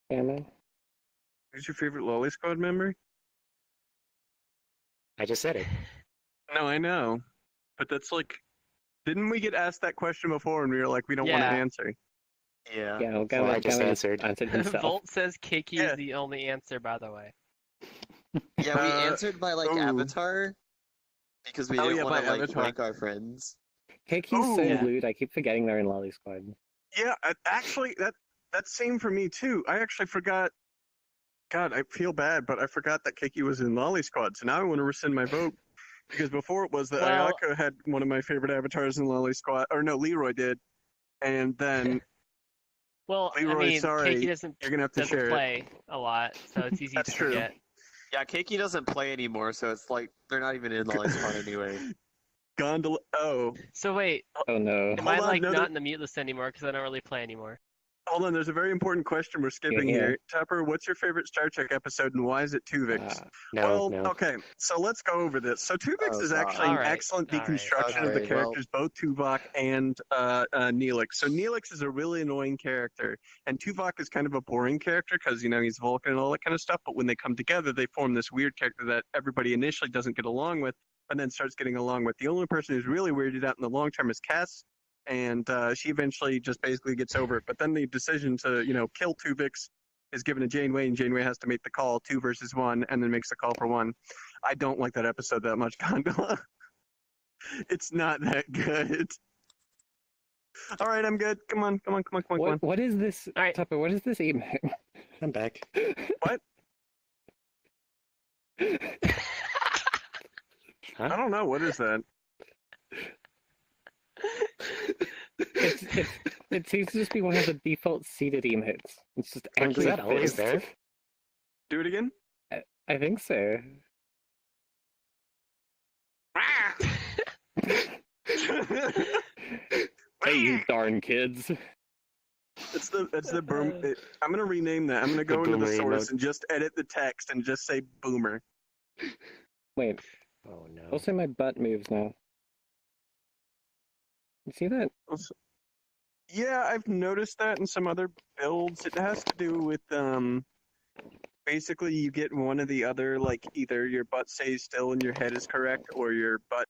Speaker 3: Gamma.
Speaker 1: Who's your favorite Lolly Squad member?
Speaker 6: I just said it.
Speaker 1: No, I know. But that's like... Didn't we get asked that question before and we were like, we don't want to
Speaker 4: Yeah.
Speaker 1: answer?
Speaker 2: Yeah.
Speaker 3: Yeah, well,
Speaker 6: Well, I just
Speaker 3: Gamma
Speaker 6: answered.
Speaker 3: himself.
Speaker 4: Volt says Keiki
Speaker 1: Yeah.
Speaker 4: is the only answer, by the way.
Speaker 2: Yeah, we
Speaker 1: Uh,
Speaker 2: answered by like
Speaker 1: ooh.
Speaker 2: Avatar because we
Speaker 1: Oh,
Speaker 2: didn't
Speaker 1: yeah,
Speaker 2: want
Speaker 1: by
Speaker 2: to like
Speaker 1: Avatar.
Speaker 2: rank our friends.
Speaker 3: Keki's so
Speaker 1: Ooh.
Speaker 4: Yeah.
Speaker 3: lewd, I keep forgetting they're in Lolly Squad.
Speaker 1: Yeah, actually, that's same for me too. I actually forgot. God, I feel bad, but I forgot that Kiki was in Lolly Squad. So now I want to rescind my vote because before it was that
Speaker 4: Well-
Speaker 1: Ayako had one of my favorite avatars in Lolly Squad, or no, Leroy did, and then
Speaker 4: Well,
Speaker 1: Leroy,
Speaker 4: I mean,
Speaker 1: sorry,
Speaker 4: Keiki doesn't
Speaker 1: you're gonna have to share it.
Speaker 4: play a lot, so it's easy
Speaker 1: That's
Speaker 4: to
Speaker 1: true.
Speaker 4: forget.
Speaker 2: Yeah, Keiki doesn't play anymore, so it's like they're not even in Lolly Squad anyway.
Speaker 1: Gondola. Oh,
Speaker 4: So wait,
Speaker 3: Oh no.
Speaker 4: am
Speaker 1: Hold
Speaker 4: I
Speaker 1: on,
Speaker 4: like
Speaker 1: no,
Speaker 4: not
Speaker 1: there-
Speaker 4: in the mute list anymore because I don't really play anymore?
Speaker 1: hold on. There's a very important question we're skipping
Speaker 3: Yeah.
Speaker 1: here. Tupper, what's your favorite Star Trek episode, and why is it Tuvix?
Speaker 6: No,
Speaker 1: well,
Speaker 6: no.
Speaker 1: okay, so let's go over this. So Tuvix
Speaker 2: Oh,
Speaker 1: is
Speaker 2: God.
Speaker 1: actually an
Speaker 4: Alright,
Speaker 1: excellent
Speaker 4: alright,
Speaker 1: deconstruction of the
Speaker 2: okay,
Speaker 1: characters, both Tuvok and Neelix. So Neelix is a really annoying character, and Tuvok is kind of a boring character because, he's Vulcan and all that kind of stuff, but when they come together, they form this weird character that everybody initially doesn't get along with, but then starts getting along with. The only person who's really weirded out in the long term is Cass, and she eventually just basically gets over it. But then the decision to, kill Tuvix is given to Janeway, and Janeway has to make the call 2 versus 1, and then makes the call for 1. I don't like that episode that much, Gondola. It's not that good. All right, I'm good. Come on.
Speaker 3: What is this,
Speaker 4: Alright.
Speaker 3: Tupper, what is this emote?
Speaker 6: I'm back.
Speaker 1: I don't know. What is that?
Speaker 3: It seems to just be one of the default seated emotes. It's just
Speaker 6: Wait,
Speaker 3: angry
Speaker 6: is that always
Speaker 3: fist.
Speaker 6: there?
Speaker 1: Do it again?
Speaker 3: I think so. Hey, you darn kids.
Speaker 1: It's the boom. I'm gonna rename that. I'm gonna go into the
Speaker 6: boomer
Speaker 1: source
Speaker 6: emote.
Speaker 1: and just edit the text and just say boomer.
Speaker 3: Wait,
Speaker 6: Oh no.
Speaker 3: also my butt moves now. You see that?
Speaker 1: Yeah, I've noticed that in some other builds. It has to do with basically you get one or the other. Like either your butt stays still and your head is correct, or your butt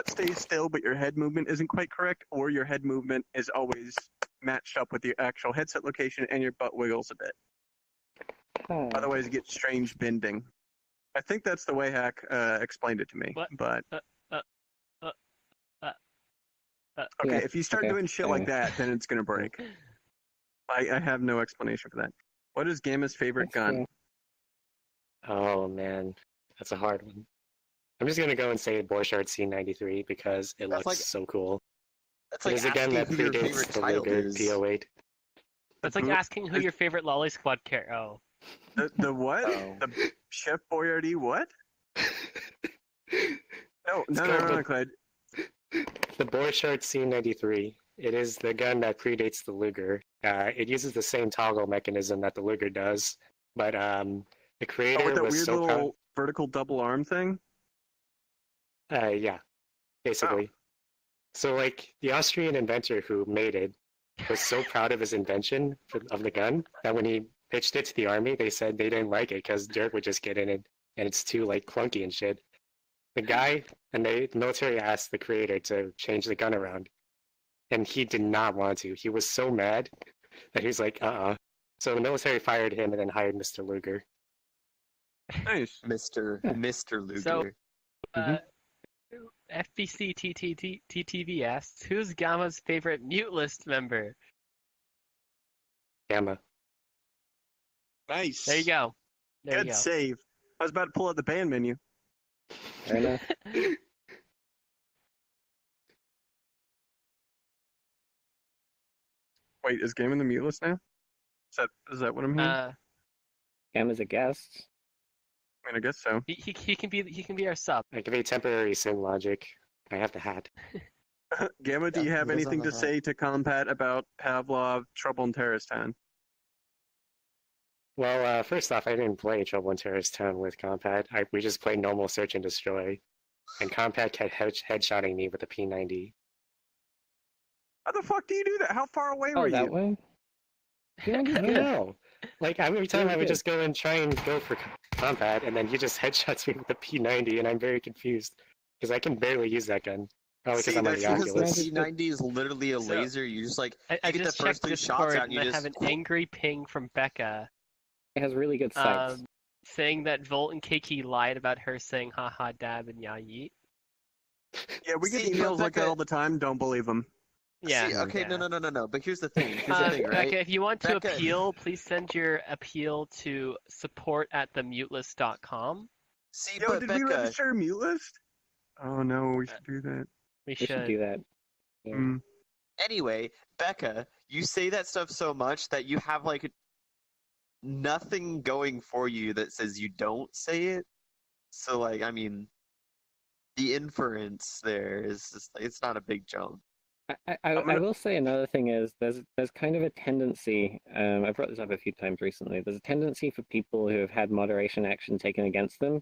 Speaker 1: stays still but your head movement isn't quite correct, or your head movement is always matched up with your actual headset location and your butt wiggles a bit.
Speaker 3: Huh.
Speaker 1: Otherwise, you get strange bending. I think that's the way Hack explained it to me.
Speaker 4: What?
Speaker 1: But okay,
Speaker 3: Yeah,
Speaker 1: if you start
Speaker 3: okay,
Speaker 1: doing shit like that, then it's gonna break. I have no explanation for that. What is Gamma's favorite
Speaker 3: That's
Speaker 1: gun?
Speaker 3: cool.
Speaker 6: Oh man, that's a hard one. I'm just gonna go and say Borchardt C93 because it
Speaker 2: That's
Speaker 6: looks
Speaker 2: like-
Speaker 6: so cool.
Speaker 2: That's
Speaker 6: It
Speaker 2: like
Speaker 6: is a gun
Speaker 2: asking
Speaker 6: that
Speaker 2: who your
Speaker 6: predates
Speaker 2: favorite
Speaker 6: the
Speaker 2: child
Speaker 6: Luger
Speaker 2: is.
Speaker 6: PO8.
Speaker 4: It's like
Speaker 1: Who-
Speaker 4: asking who your favorite Lolly Squad character. Oh,
Speaker 1: The what?
Speaker 2: Oh.
Speaker 1: The Chef Boyardee what? No,
Speaker 6: It's
Speaker 1: no,
Speaker 6: called the-
Speaker 1: Clyde.
Speaker 6: The Borchardt C93. It is the gun that predates the Luger. It uses the same toggle mechanism that the Luger does, but the
Speaker 1: Oh,
Speaker 6: creator
Speaker 1: with that
Speaker 6: was
Speaker 1: weird
Speaker 6: so
Speaker 1: little vertical double arm thing.
Speaker 6: proud. Yeah, basically. So like the Austrian inventor who made it was so proud of his invention of the gun that when he pitched it to the army, they said they didn't like it because dirt would just get in it and it's too like clunky and shit. The guy and the military asked the creator to change the gun around, and he did not want to. He was so mad that he's like, So the military fired him and then hired Mr. Luger.
Speaker 1: Nice.
Speaker 2: Mr.
Speaker 3: Yeah.
Speaker 2: Mr. Luger.
Speaker 4: So-
Speaker 6: Mhm.
Speaker 4: FBC TTV asks, who's Gamma's favorite mute list member?
Speaker 6: Gamma.
Speaker 1: Nice.
Speaker 4: There you go. There
Speaker 1: Good
Speaker 4: you go.
Speaker 1: save. I was about to pull out the band menu.
Speaker 3: Fair enough.
Speaker 1: Wait, is Game in the mute list now? Is that what I'm hearing?
Speaker 3: Cam is a guest.
Speaker 1: I mean, I guess so.
Speaker 4: He can be our sub.
Speaker 6: I can be temporary sim logic. I have the hat.
Speaker 1: Gamma, do you have
Speaker 2: he does
Speaker 1: anything
Speaker 2: have
Speaker 1: to
Speaker 2: a hat.
Speaker 1: say to combat about Pavlov, Trouble in Terrorist Town?
Speaker 6: Well, first off, I didn't play Trouble in Terrorist Town with Compat. We just played normal search and destroy. And Compat kept headshotting me with a P90.
Speaker 1: How the fuck do you do that? How far away
Speaker 3: Oh,
Speaker 1: were
Speaker 3: that
Speaker 1: you?
Speaker 3: way? Yeah,
Speaker 6: I don't know. Like, every time
Speaker 3: Really
Speaker 6: I would
Speaker 3: good.
Speaker 6: just go and try and go for Compat, and then he just headshots me with a P90, and I'm very confused. Because I can barely use that gun. Probably because
Speaker 2: See,
Speaker 6: I'm on
Speaker 2: that's
Speaker 6: the
Speaker 2: because
Speaker 6: Oculus.
Speaker 2: the P90 is literally a
Speaker 4: So-
Speaker 2: laser. You just like
Speaker 4: I
Speaker 2: you get the
Speaker 4: just
Speaker 2: first
Speaker 4: checked
Speaker 2: 3 shots
Speaker 4: Discord
Speaker 2: out, and you
Speaker 4: and I
Speaker 2: just
Speaker 4: have an angry ping from Becca
Speaker 3: It has really good sights.
Speaker 4: saying that Volt and Kiki lied about her saying haha dab and ya yeet.
Speaker 1: Yeah, we get
Speaker 2: See,
Speaker 1: emails like that
Speaker 2: Becca-
Speaker 1: all the time. Don't believe them.
Speaker 4: Yeah.
Speaker 2: See, okay,
Speaker 4: yeah.
Speaker 2: no. But here's the thing. Here's the thing, right?
Speaker 4: Becca, if you want to
Speaker 2: Becca-
Speaker 4: appeal, please send your appeal to support@themutelist.com.
Speaker 2: See,
Speaker 1: Yo,
Speaker 2: but
Speaker 1: did we
Speaker 2: Becca,
Speaker 1: register a mute list? Oh no, we should do that.
Speaker 4: We
Speaker 3: We should do that. Yeah.
Speaker 1: Mm.
Speaker 2: anyway, Becca, you say that stuff so much that you have like nothing going for you that says you don't say it. So like, I mean, the inference there is just like, it's not a big jump.
Speaker 3: I
Speaker 1: gonna-
Speaker 3: will say another thing is there's kind of a tendency, I've brought this up a few times recently, there's a tendency for people who have had moderation action taken against them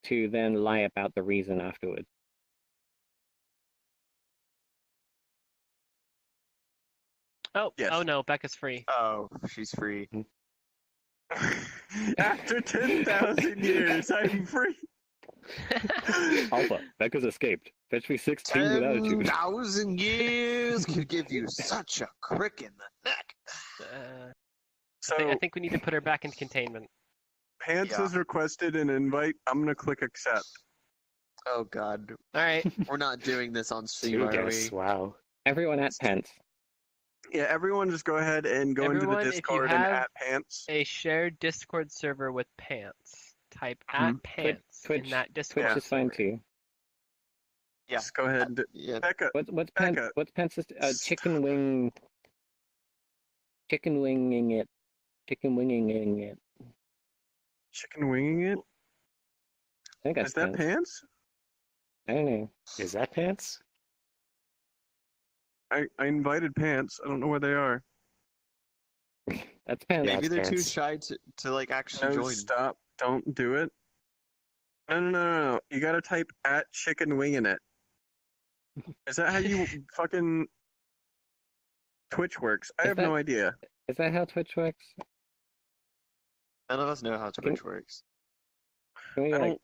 Speaker 3: to then lie about the reason afterwards.
Speaker 4: Oh,
Speaker 1: Yes.
Speaker 4: oh no, Becca's free.
Speaker 2: Oh, she's free.
Speaker 1: After 10,000 years, I'm free.
Speaker 3: Alpha, Becca's escaped. Fetch me 16 with attitude.
Speaker 2: 10,000 years could give you such a crick in the neck.
Speaker 1: So,
Speaker 4: I think we need to put her back in containment.
Speaker 1: Pants
Speaker 2: Yeah.
Speaker 1: has requested an invite. I'm gonna click accept.
Speaker 2: Oh god,
Speaker 4: All right.
Speaker 2: we're not doing this on stream,
Speaker 6: Two
Speaker 2: are
Speaker 6: guests,
Speaker 2: we?
Speaker 6: wow.
Speaker 3: Everyone at Pence.
Speaker 1: Yeah, everyone just go ahead and go
Speaker 4: Everyone,
Speaker 1: into
Speaker 4: if
Speaker 1: the
Speaker 4: you
Speaker 1: Discord and
Speaker 4: have
Speaker 1: at Pants.
Speaker 4: A shared Discord server with Pants. Type
Speaker 1: Mhm.
Speaker 4: at Pants
Speaker 3: Twitch-
Speaker 4: in that Discord.
Speaker 3: Twitch is fine
Speaker 4: server.
Speaker 3: too.
Speaker 2: Yeah.
Speaker 1: Just go ahead and
Speaker 2: Yeah.
Speaker 1: Becca.
Speaker 3: What's
Speaker 1: Becca.
Speaker 3: Pence's chicken winging it. Chicken winging it.
Speaker 1: Chicken winging it?
Speaker 3: I think that's
Speaker 1: Is that
Speaker 3: Pence.
Speaker 1: Pants?
Speaker 3: I don't know.
Speaker 6: Is that Pants?
Speaker 1: I invited Pants. I don't know where they are.
Speaker 3: That's Pence.
Speaker 2: Maybe they're too
Speaker 6: Pants.
Speaker 2: shy to like actually
Speaker 1: No,
Speaker 2: join.
Speaker 1: stop. Don't do it. No. You gotta type at chicken winging it. Is that how you fucking Twitch works? I
Speaker 3: Is
Speaker 1: have
Speaker 3: that-
Speaker 1: no idea.
Speaker 3: Is that how Twitch works?
Speaker 2: None of us know how Twitch works.
Speaker 3: Can we,
Speaker 1: I
Speaker 3: like,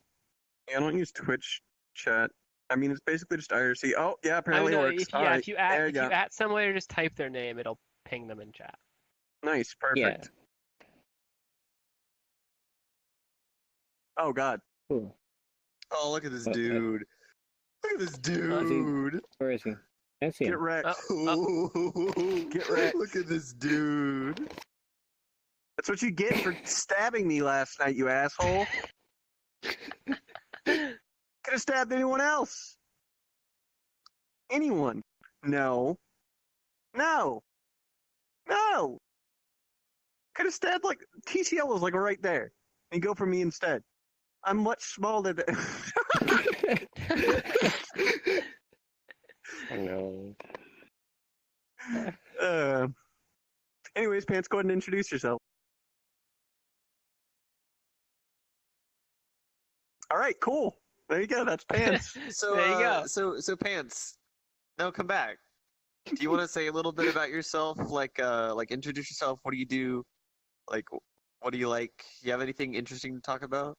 Speaker 1: don't use Twitch chat. I mean, it's basically just IRC. Oh, yeah,
Speaker 4: I
Speaker 1: apparently
Speaker 4: mean,
Speaker 1: it works.
Speaker 4: if you,
Speaker 1: All right,
Speaker 4: if you
Speaker 1: there
Speaker 4: at
Speaker 1: you
Speaker 4: if you
Speaker 1: go.
Speaker 4: at somewhere, just type their name. It'll ping them in chat.
Speaker 1: Nice,
Speaker 3: yeah.
Speaker 1: perfect. Oh God,
Speaker 3: Cool.
Speaker 2: Oh, look at this
Speaker 3: Uh, uh,
Speaker 2: dude. Look at this
Speaker 3: he-
Speaker 2: dude.
Speaker 3: Where is he? I see
Speaker 1: get
Speaker 3: him.
Speaker 1: wrecked.
Speaker 2: Get
Speaker 1: wrecked.
Speaker 2: Look at this dude.
Speaker 1: That's what you get for stabbing me last night, you asshole. Could have stabbed anyone else. Anyone. No. No. No. Could have stabbed like TCL was like right there. And go for me instead. I'm much smaller than
Speaker 6: I know.
Speaker 1: Anyways, Pants, go ahead and introduce yourself. All right, cool. There you go. That's Pants.
Speaker 2: So
Speaker 4: There you go.
Speaker 2: So Pants. Now come back. Do you want to say a little bit about yourself? Like introduce yourself. What do you do? Like, what do you like? You have anything interesting to talk about?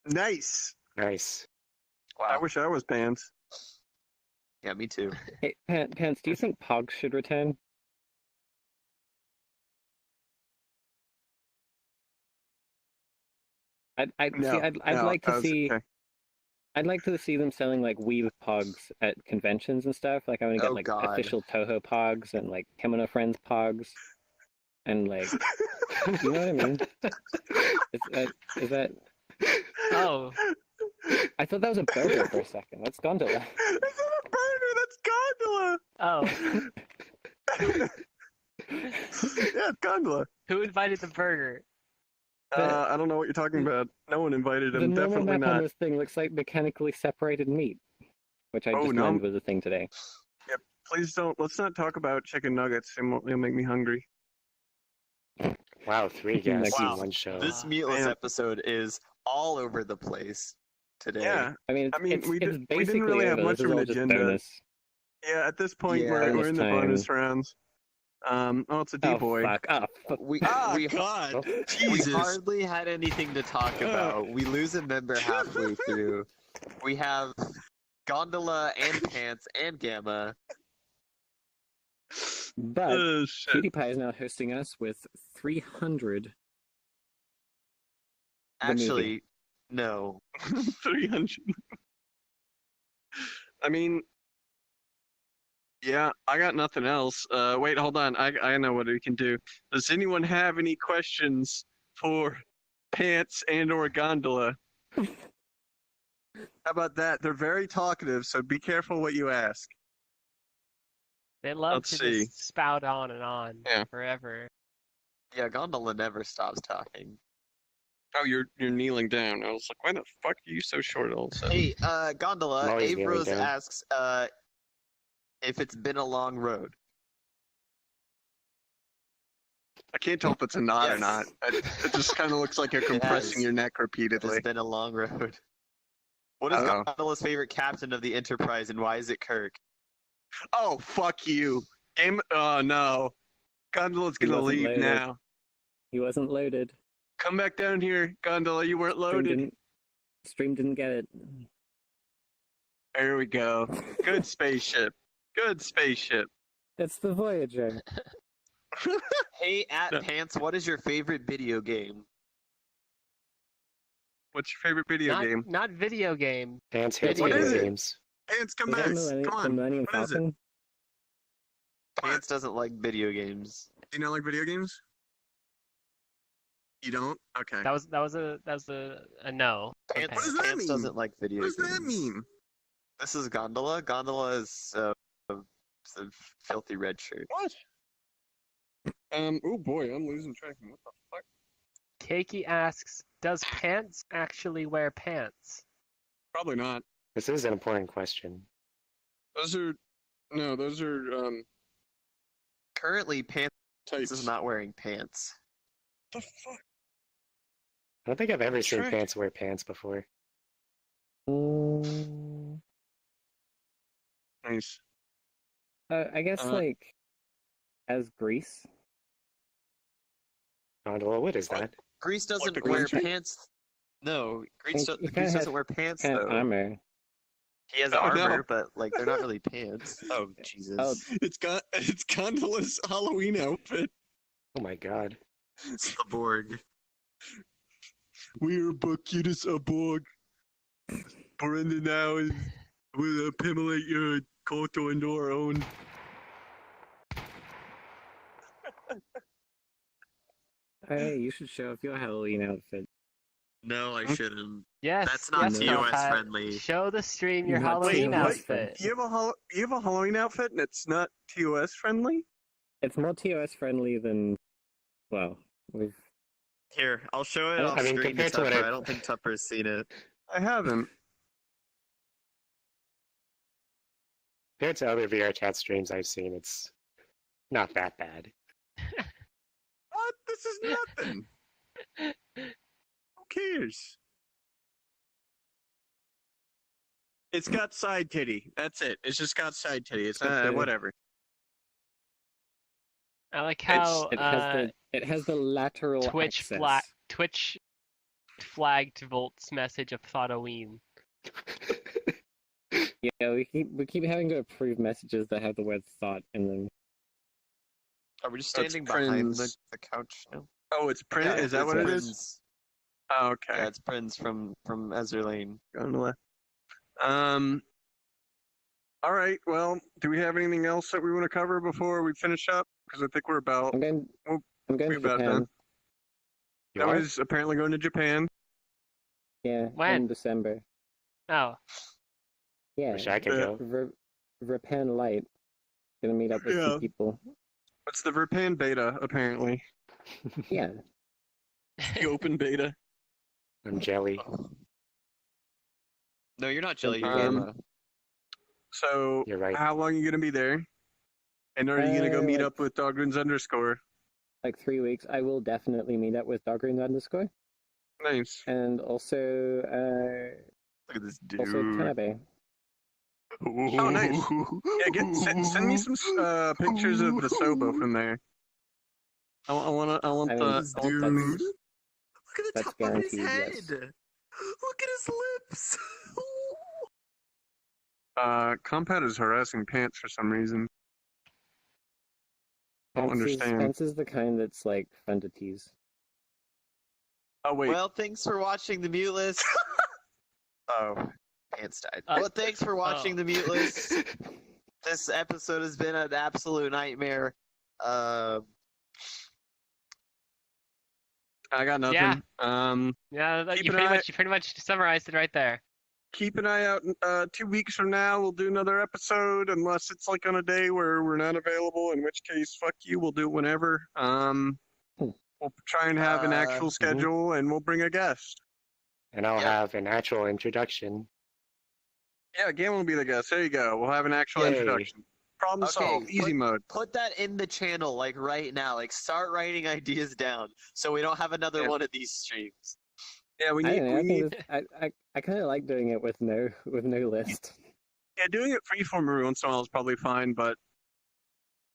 Speaker 1: Nice.
Speaker 6: Nice.
Speaker 1: I wish I was Pants.
Speaker 2: Yeah, me too.
Speaker 3: Hey, Pence, do you think Pogs should return? I'd
Speaker 1: No,
Speaker 3: like
Speaker 1: that
Speaker 3: to
Speaker 1: was-
Speaker 3: see
Speaker 1: okay.
Speaker 3: I'd like to see them selling like Weave Pogs at conventions and stuff. Like I want to get
Speaker 2: Oh,
Speaker 3: like
Speaker 2: God.
Speaker 3: official Toho Pogs and like Kimono Friends Pogs, and like You know what I mean? Is that?
Speaker 4: Oh,
Speaker 3: I thought that was a burger for a second. That's gondola.
Speaker 1: That's not a burger. That's gondola.
Speaker 4: oh.
Speaker 1: Yeah, gondola.
Speaker 4: Who invited the burger?
Speaker 1: I don't know what you're talking about. No one invited
Speaker 3: The
Speaker 1: him.
Speaker 3: normal
Speaker 1: Definitely
Speaker 3: map on
Speaker 1: not.
Speaker 3: this thing looks like mechanically separated meat, which I
Speaker 1: Oh,
Speaker 3: just
Speaker 1: no.
Speaker 3: learned was a thing today.
Speaker 1: Please don't. Let's not talk about chicken nuggets. It'll make me hungry.
Speaker 6: Wow, 3 guests
Speaker 2: Wow.
Speaker 6: in one show.
Speaker 2: This meatless
Speaker 1: man.
Speaker 2: episode is all over the place today.
Speaker 1: Yeah.
Speaker 3: I mean,
Speaker 1: I mean,
Speaker 3: it's
Speaker 1: we
Speaker 3: basically
Speaker 1: didn't really have
Speaker 3: over.
Speaker 1: much
Speaker 3: This
Speaker 1: of
Speaker 3: is
Speaker 1: an
Speaker 3: all just
Speaker 1: agenda.
Speaker 3: bonus.
Speaker 1: Yeah. At this point,
Speaker 2: Yeah.
Speaker 1: we're in the bonus
Speaker 3: Time.
Speaker 1: rounds. Oh, it's a
Speaker 3: Oh
Speaker 1: D-boy.
Speaker 3: fuck! Oh, fuck.
Speaker 2: We
Speaker 1: God.
Speaker 2: we
Speaker 1: Jesus.
Speaker 2: hardly had anything to talk about. We lose a member halfway through. We have Gondola and Pants and Gamma.
Speaker 3: But
Speaker 1: Oh, shit.
Speaker 3: PewDiePie is now hosting us with 300.
Speaker 2: Actually, no.
Speaker 1: 300. I mean, yeah, I got nothing else. Wait, hold on. I know what we can do. Does anyone have any questions for Pants and or Gondola? How about that? They're very talkative, so be careful what you ask.
Speaker 4: They love
Speaker 1: Let's
Speaker 4: to
Speaker 1: see.
Speaker 4: just spout on and on
Speaker 1: Yeah.
Speaker 4: forever.
Speaker 2: Yeah, Gondola never stops talking.
Speaker 1: Oh, you're kneeling down. I was like, why the fuck are you so short all of a sudden?
Speaker 2: Hey, Gondola,
Speaker 6: I'm always
Speaker 2: Abe
Speaker 6: kneeling
Speaker 2: Rose
Speaker 6: down.
Speaker 2: asks, if it's been a long road.
Speaker 1: I can't tell if it's a knot or
Speaker 2: Yes.
Speaker 1: not. It just kind of looks like you're compressing
Speaker 2: has.
Speaker 1: your neck
Speaker 2: It
Speaker 1: repeatedly.
Speaker 2: has been a long road. What is
Speaker 1: Uh-oh.
Speaker 2: Gondola's favorite captain of the Enterprise, and why is it Kirk?
Speaker 1: Oh, fuck you. Oh, no. Gondola's
Speaker 3: He
Speaker 1: gonna
Speaker 3: wasn't
Speaker 1: leave
Speaker 3: loaded.
Speaker 1: now.
Speaker 3: He wasn't loaded.
Speaker 1: Come back down here, Gondola. You weren't loaded.
Speaker 3: Stream didn't get it.
Speaker 1: There we go. Good spaceship. Good spaceship.
Speaker 3: It's the Voyager.
Speaker 2: Hey, at
Speaker 1: No.
Speaker 2: Pants, what is your favorite video game?
Speaker 1: What's your favorite video game?
Speaker 4: Not video game.
Speaker 6: Pants hates
Speaker 1: What
Speaker 6: video
Speaker 1: is it?
Speaker 6: games.
Speaker 1: Pants, come
Speaker 3: Is
Speaker 1: back.
Speaker 3: that
Speaker 1: Come
Speaker 3: the
Speaker 1: on.
Speaker 3: Millennium
Speaker 1: What is it?
Speaker 3: Falcon?
Speaker 2: Pants doesn't like video games.
Speaker 1: Do you not like video games? You don't? Okay.
Speaker 4: That was a no. from
Speaker 2: Pants,
Speaker 1: What does that
Speaker 2: Pants
Speaker 1: mean?
Speaker 2: doesn't like video
Speaker 1: What does
Speaker 2: games.
Speaker 1: that mean?
Speaker 2: This is Gondola. Gondola is it's a filthy red shirt.
Speaker 1: What? Oh boy, I'm losing track. What the fuck?
Speaker 4: Keiki asks, does Pants actually wear pants?
Speaker 1: Probably not.
Speaker 6: This is an important question.
Speaker 1: Those are
Speaker 2: Currently, Pants
Speaker 1: tights.
Speaker 2: is not wearing pants.
Speaker 1: The fuck?
Speaker 6: I don't think I've ever seen
Speaker 1: Trick.
Speaker 6: Pants wear pants before.
Speaker 3: Mm,
Speaker 1: Nice.
Speaker 3: I guess like as Grease.
Speaker 6: Gondola, what is
Speaker 1: What?
Speaker 6: that?
Speaker 2: Grease doesn't
Speaker 1: the
Speaker 2: wear
Speaker 1: country?
Speaker 2: pants. No, Grease,
Speaker 3: He kinda
Speaker 2: Grease
Speaker 3: has
Speaker 2: doesn't wear pants
Speaker 3: Kind of
Speaker 2: though.
Speaker 3: armor.
Speaker 2: He has
Speaker 1: Oh,
Speaker 2: armor,
Speaker 1: no.
Speaker 2: but like they're not really pants. Oh Jesus!
Speaker 3: Oh.
Speaker 1: It's Gondola's Halloween outfit.
Speaker 6: Oh my god.
Speaker 2: It's the Borg.
Speaker 1: We are Bucketus aboard. Brenda now is will assimilate your culture into our own.
Speaker 3: Hey, you should show off your Halloween outfit.
Speaker 2: No, I shouldn't.
Speaker 4: Yes.
Speaker 2: That's not
Speaker 4: yes,
Speaker 3: TOS
Speaker 4: Toppat.
Speaker 2: friendly.
Speaker 4: Show the stream your
Speaker 3: Not
Speaker 4: Halloween
Speaker 3: TOS
Speaker 4: outfit.
Speaker 1: You have a Halloween outfit and it's not TOS friendly?
Speaker 3: It's more TOS friendly than, well, we've.
Speaker 2: Here, I'll show it
Speaker 3: I
Speaker 2: off
Speaker 6: mean,
Speaker 2: screen to
Speaker 6: compared to what
Speaker 2: Tupper.
Speaker 6: I-
Speaker 2: I don't think Tupper's seen it.
Speaker 1: I haven't.
Speaker 6: Compared to other VR chat streams I've seen, it's not that bad.
Speaker 1: What? This is nothing. Who cares? It's got side titty. That's it. It's just got side titty. It's
Speaker 3: Okay.
Speaker 1: whatever.
Speaker 4: I like how
Speaker 3: It has the lateral
Speaker 4: Twitch
Speaker 3: access.
Speaker 4: Twitch flagged Volt's message of Thought-a-ween.
Speaker 3: Yeah, we keep having to approve messages that have the word thought in them.
Speaker 2: Are we just
Speaker 1: That's
Speaker 2: standing behind
Speaker 1: Prince.
Speaker 2: the couch now?
Speaker 1: Oh, it's print.
Speaker 2: Yeah,
Speaker 1: Is that
Speaker 2: it's
Speaker 1: what it is?
Speaker 2: Prince.
Speaker 1: Oh, okay.
Speaker 2: Yeah, it's Prince from Ezra Lane.
Speaker 1: Gondola. All right. Well, do we have anything else that we want to cover before we finish up? Because I think we're about
Speaker 3: I'm going.
Speaker 1: Well,
Speaker 3: I'm going
Speaker 1: we
Speaker 3: to
Speaker 1: about
Speaker 3: Japan.
Speaker 1: done.
Speaker 6: You
Speaker 1: I
Speaker 6: are?
Speaker 1: was apparently going to Japan.
Speaker 3: Yeah,
Speaker 4: When?
Speaker 3: in December.
Speaker 4: Oh,
Speaker 3: Yeah,
Speaker 6: Wish I could
Speaker 1: Yeah.
Speaker 6: go.
Speaker 3: Repan Light. Gonna meet up with
Speaker 1: Yeah.
Speaker 3: some people.
Speaker 1: It's the Verpan beta, apparently.
Speaker 3: Yeah.
Speaker 1: The open beta.
Speaker 6: I'm jelly.
Speaker 2: No, you're not jelly. You're
Speaker 1: Um,
Speaker 2: Gamma.
Speaker 1: So,
Speaker 6: You're right.
Speaker 1: how long are you going to be there? And are you going to go meet
Speaker 3: like-
Speaker 1: up with Dogruns _?
Speaker 3: Like 3 weeks. I will definitely meet up with Doggreen _.
Speaker 1: Nice.
Speaker 3: And also
Speaker 2: Look at this dude.
Speaker 3: also Tanabe.
Speaker 1: Oh, nice. Yeah, send me some pictures of the Sobo from there. I want
Speaker 3: I mean,
Speaker 1: the
Speaker 2: dude.
Speaker 3: that's-
Speaker 2: Look at the
Speaker 3: That's
Speaker 2: top of his
Speaker 3: guaranteed,
Speaker 2: head.
Speaker 3: yes.
Speaker 2: Look at his lips.
Speaker 1: Compad is harassing Pants for some reason. I don't understand.
Speaker 3: Pence is the kind that's like fun to tease.
Speaker 1: Oh wait,
Speaker 2: Well, thanks for watching the mute list. Oh, Pants died. Well, thanks for watching the mute list. This episode has been an absolute nightmare.
Speaker 1: I got nothing.
Speaker 4: Yeah.
Speaker 1: Keep
Speaker 4: you
Speaker 1: an
Speaker 4: pretty much summarized it right there.
Speaker 1: Keep an eye out. 2 weeks from now, we'll do another episode, unless it's like on a day where we're not available. In which case, fuck you. We'll do it whenever. We'll try and have an actual schedule, and we'll bring a guest.
Speaker 6: And I'll
Speaker 2: Yep.
Speaker 6: have an actual introduction.
Speaker 1: Yeah, Gam will be the guest. There you go. We'll have an actual
Speaker 6: Yay.
Speaker 1: introduction. Problem
Speaker 2: Okay,
Speaker 1: solved. Easy mode.
Speaker 2: Put that in the channel, like right now. Like, start writing ideas down so we don't have another
Speaker 1: Yeah.
Speaker 2: one of these streams.
Speaker 1: Yeah, we
Speaker 3: I
Speaker 1: need.
Speaker 3: don't know.
Speaker 1: We
Speaker 3: I
Speaker 1: need.
Speaker 3: think I kind of like doing it with no list.
Speaker 1: Yeah, doing it freeform every once in a while is probably fine, but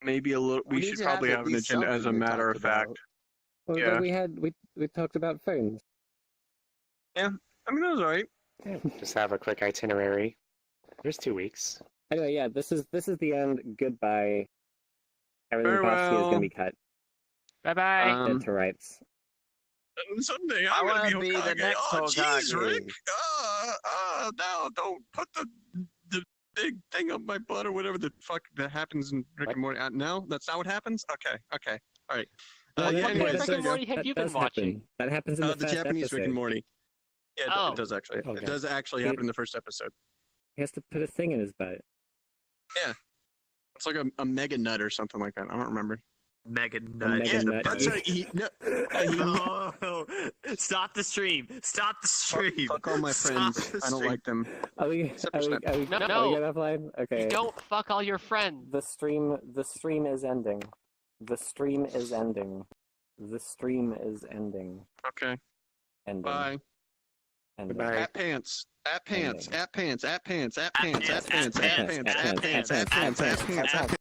Speaker 1: maybe a little.
Speaker 2: We
Speaker 1: We
Speaker 2: need
Speaker 1: should
Speaker 2: to have
Speaker 1: probably
Speaker 2: at
Speaker 1: have an
Speaker 2: least
Speaker 1: agenda as a
Speaker 2: something to
Speaker 1: matter
Speaker 2: talk
Speaker 1: of fact.
Speaker 2: about.
Speaker 3: Well,
Speaker 1: Yeah.
Speaker 3: but we talked about phones.
Speaker 1: I mean, it was alright.
Speaker 6: Just have a quick itinerary. There's 2 weeks.
Speaker 3: Anyway, yeah, this is the end. Goodbye. Everything past here is
Speaker 1: Farewell.
Speaker 3: gonna be cut.
Speaker 4: Bye bye.
Speaker 3: Dead to rights.
Speaker 1: Someday
Speaker 2: I
Speaker 1: I'm
Speaker 2: wanna
Speaker 1: gonna
Speaker 2: be the
Speaker 1: Hokage.
Speaker 2: next
Speaker 1: Oh, jeez,
Speaker 2: Hokage.
Speaker 1: Rick. No, don't put the big thing up my butt or whatever the fuck that happens in Rick
Speaker 6: What?
Speaker 1: and Morty. No, that's not what happens. Okay, all right.
Speaker 3: No,
Speaker 4: What
Speaker 3: that-
Speaker 4: fucking
Speaker 1: Anyways,
Speaker 4: Rick
Speaker 1: there
Speaker 4: and
Speaker 1: you go.
Speaker 4: Morty have
Speaker 3: that
Speaker 4: you been
Speaker 3: does
Speaker 4: watching?
Speaker 3: happen. That happens in the
Speaker 1: The
Speaker 3: first
Speaker 1: Japanese
Speaker 3: episode.
Speaker 1: Rick and Morty. Yeah,
Speaker 4: Oh.
Speaker 1: it does actually.
Speaker 6: Okay.
Speaker 1: It does actually happen in the first episode.
Speaker 3: He has to put a thing in his butt.
Speaker 1: It's like a mega nut or something like that. I don't remember.
Speaker 2: Mega
Speaker 3: nut.
Speaker 1: Yeah,
Speaker 3: Mega nut.
Speaker 1: that's right.
Speaker 2: Oh, stop the stream! Stop the stream!
Speaker 1: Fuck all my
Speaker 2: Stop
Speaker 1: friends.
Speaker 2: the
Speaker 1: I don't
Speaker 2: stream.
Speaker 1: like them.
Speaker 3: Are we
Speaker 1: Except
Speaker 3: are
Speaker 1: for
Speaker 3: we,
Speaker 1: Snap.
Speaker 3: are we,
Speaker 4: No,
Speaker 3: are
Speaker 4: no.
Speaker 3: we good offline? Okay.
Speaker 4: You don't fuck all your friends.
Speaker 3: The stream is ending. The stream is ending. The stream is ending.
Speaker 1: Okay.
Speaker 3: Ending.
Speaker 1: Bye.
Speaker 3: Ending.
Speaker 6: Goodbye.
Speaker 1: At pants. At pants.
Speaker 3: Ending.
Speaker 1: At pants. At pants. At pants. At pants. At pants. At
Speaker 2: pants,
Speaker 1: pants. At pants. At pants. At pants.